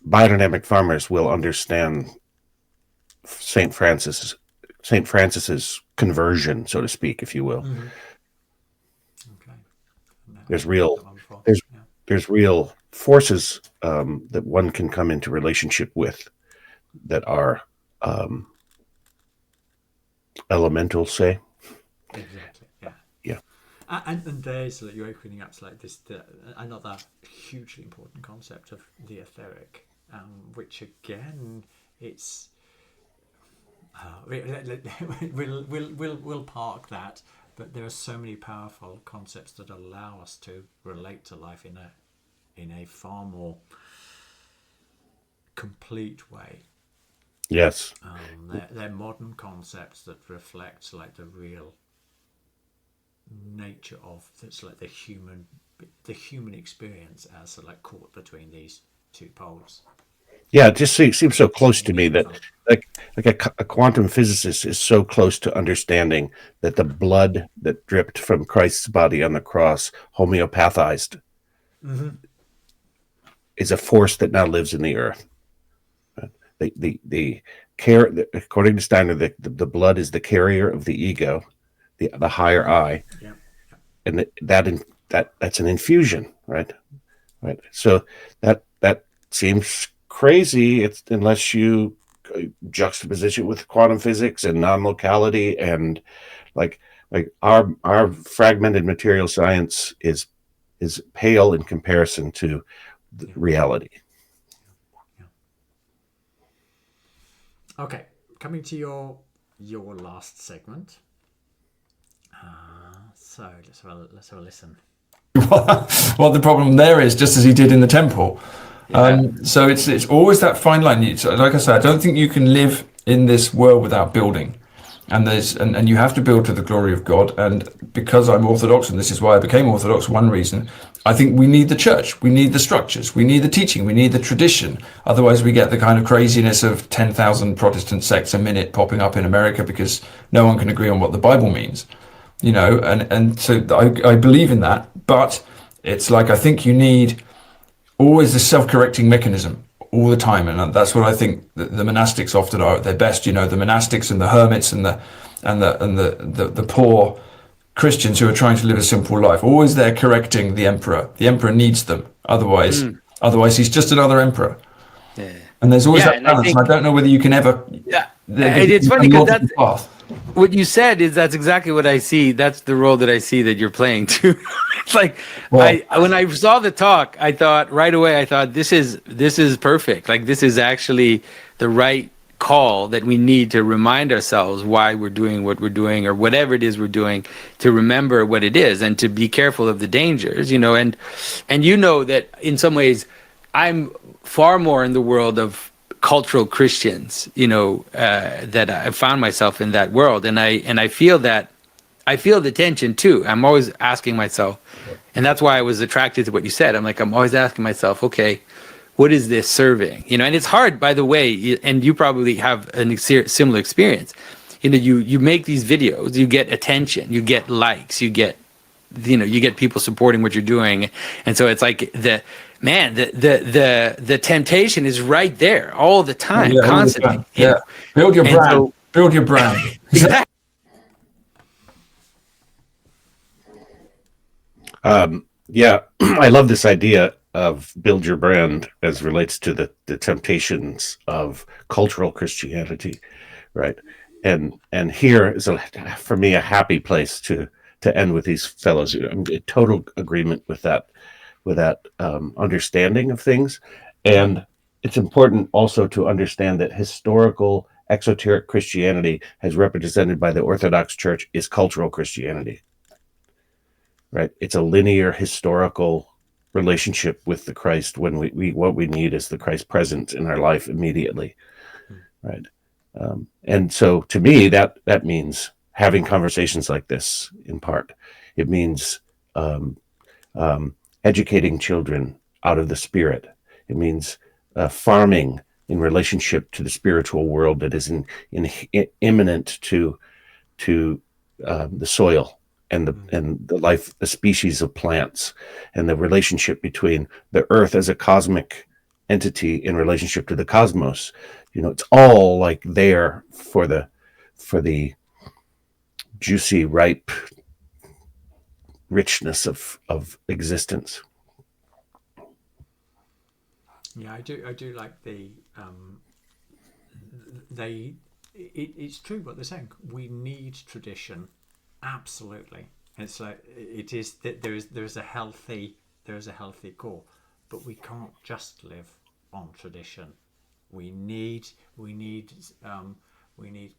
biodynamic farmers will understand Saint Francis's conversion, so to speak, if you will. Mm-hmm. Okay. There's real forces that one can come into relationship with that are elemental, say. Exactly. Yeah. Yeah. And there's you're opening up to like this another hugely important concept of the etheric, which again it's we'll park that, but there are so many powerful concepts that allow us to relate to life in a far more complete way. Yes. They're modern concepts that reflect like the real nature of that's like the human experience as like caught between these two poles. Yeah, it just seems so close to me that like a quantum physicist is so close to understanding that the blood that dripped from Christ's body on the cross, homeopathized, is a force that now lives in the earth. The care, according to Steiner, the blood is the carrier of the ego, the higher I, and that's an infusion, right? So that seems crazy. It's unless you juxtaposition with quantum physics and non-locality and like our fragmented material science is pale in comparison to the reality. Okay, coming to your last segment. So let's have a listen. Well, the problem there is just as he did in the temple. So it's always that fine line. Like I said, I don't think you can live in this world without building, and you have to build to the glory of God. And because I'm Orthodox, and this is why I became Orthodox, one reason, I think we need the church, we need the structures, we need the teaching, we need the tradition. Otherwise, we get the kind of craziness of 10,000 Protestant sects a minute popping up in America because no one can agree on what the Bible means, And so I believe in that, but it's like I think you need always this self-correcting mechanism all the time, and that's what I think the monastics often are at their best. The monastics and the hermits and the poor Christians who are trying to live a simple life, always they're correcting the emperor. The emperor needs them, otherwise he's just another emperor. Yeah. And there's always that balance. I don't know whether you can ever. Yeah, it's funny because that's what you said. That's exactly what I see. That's the role that I see that you're playing too. It's like when I saw the talk, I thought right away. This is perfect. Like this is actually the right call that we need to remind ourselves why we're doing what we're doing or whatever it is we're doing, to remember what it is and to be careful of the dangers. And that in some ways I'm far more in the world of cultural Christians, that I found myself in that world. And I feel that I feel the tension too. I'm always asking myself, and that's why I was attracted to what you said. I'm always asking myself, okay, what is this serving? And it's hard, by the way, and you probably have a similar experience. You make these videos, you get attention, you get likes, you get people supporting what you're doing, and so it's like the temptation is right there all the time, constantly. Build your brand. So, Build your brand. exactly. Yeah, I love this idea of build your brand as relates to the temptations of cultural Christianity, right? And here is for me a happy place to end with these fellows. I'm in total agreement with that understanding of things, and it's important also to understand that historical exoteric Christianity, as represented by the Orthodox Church, is cultural Christianity. Right, it's a linear historical relationship with the Christ. When we what we need is the Christ present in our life immediately, right? And so, to me, that means having conversations like this. In part, it means educating children out of the Spirit. It means farming in relationship to the spiritual world that is imminent to the soil. And the life, the species of plants, and the relationship between the earth as a cosmic entity in relationship to the cosmos. It's all like there for the juicy, ripe richness of existence. Yeah, I do like it's true what they're saying. We need tradition. Absolutely, it's like it is that there is a healthy core, but we can't just live on tradition. We need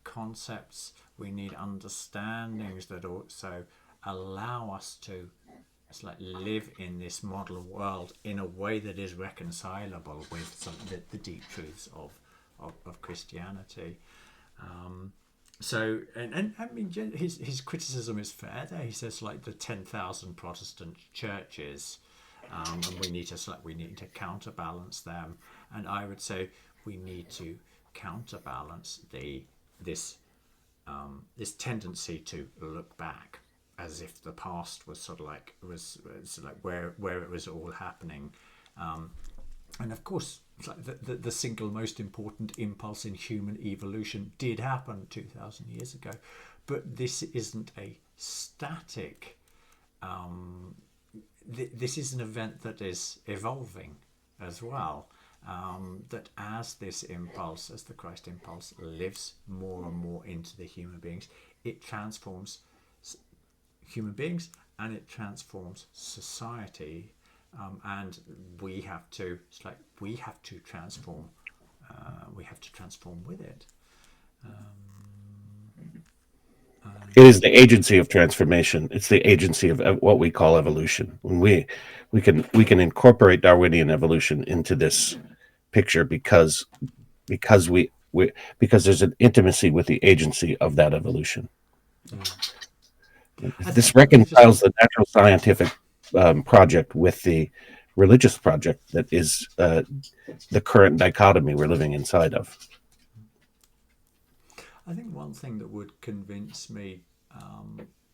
concepts. We need understandings that also allow us to live in this model world in a way that is reconcilable with some the deep truths of Christianity. So, and I mean, his criticism is fair there. He says the 10,000 Protestant churches, and we need to counterbalance them. And I would say we need to counterbalance this tendency to look back as if the past was where it was all happening. And of course, the single most important impulse in human evolution did happen 2,000 years ago. But this isn't a static, this is an event that is evolving as well. That as this impulse, as the Christ impulse, lives more and more into the human beings, it transforms human beings and it transforms society. And we have to transform. We have to transform with it. It is the agency of transformation. It's the agency of what we call evolution. When we can incorporate Darwinian evolution into this picture because there's an intimacy with the agency of that evolution. This reconciles the natural scientific project with the religious project that is the current dichotomy we're living inside of. I think one thing that would convince me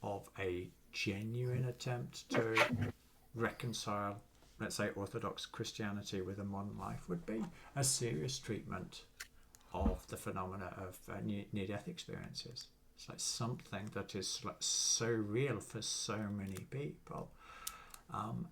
of a genuine attempt to reconcile, let's say, Orthodox Christianity with a modern life would be a serious treatment of the phenomena of near-death experiences. It's something that is so real for so many people,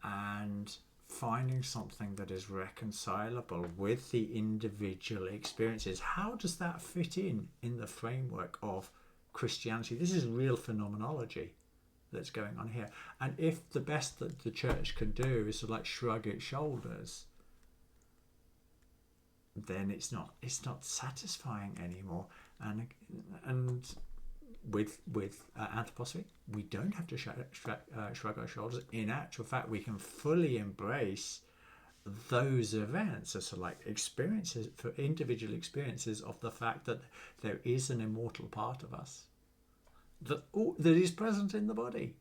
and finding something that is reconcilable with the individual experiences. How does that fit in the framework of Christianity? This is real phenomenology that's going on here. And if the best that the church can do is to shrug its shoulders, then it's not satisfying anymore. And with anthroposophy, we don't have to shrug our shoulders. In actual fact, we can fully embrace those events as experiences, for individual experiences of the fact that there is an immortal part of us that is present in the body.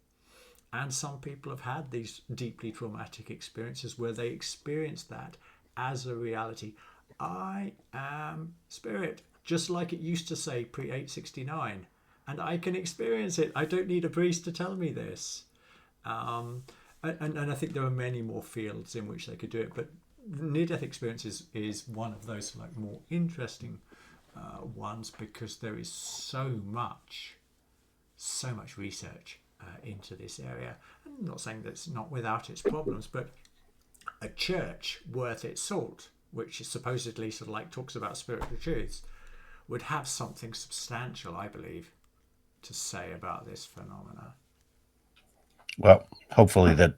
And some people have had these deeply traumatic experiences where they experience that as a reality. I am spirit, just like it used to say pre-869, and I can experience it. I don't need a priest to tell me this. And I think there are many more fields in which they could do it, but near-death experience is one of those like more interesting ones, because there is so much research into this area. I'm not saying that it's not without its problems, but a church worth its salt, which is supposedly sort of like talks about spiritual truths, would have something substantial, I believe, to say about this phenomena. Well, hopefully that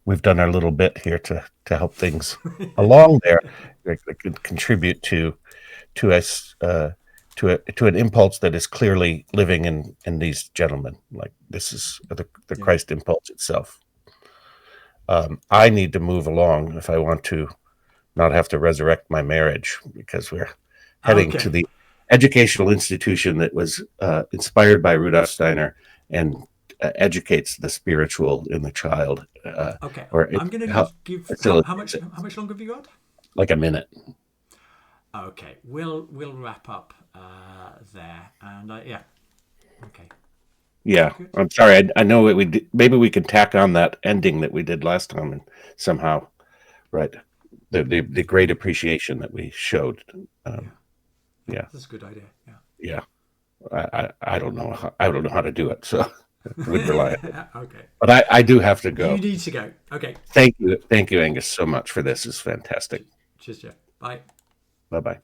we've done our little bit here to help things along there that could contribute to us to an impulse that is clearly living in these gentlemen. Like this is the Christ impulse itself. I need to move along if I want to not have to resurrect my marriage, because we're heading to the educational institution that was inspired by Rudolf Steiner and educates the spiritual in the child. I'm going to give. How much longer have you got? Like a minute. Okay, we'll wrap up there, and yeah. Okay. Yeah, I'm sorry. I know maybe we can tack on that ending that we did last time, and somehow, right, the great appreciation that we showed. Yeah, that's a good idea. Yeah. I don't know. I don't know how to do it, so we'd rely on it. Okay. But I do have to go. You need to go. Okay. Thank you, Angus, so much for this. It's fantastic. Cheers, Jeff. Bye. Bye-bye.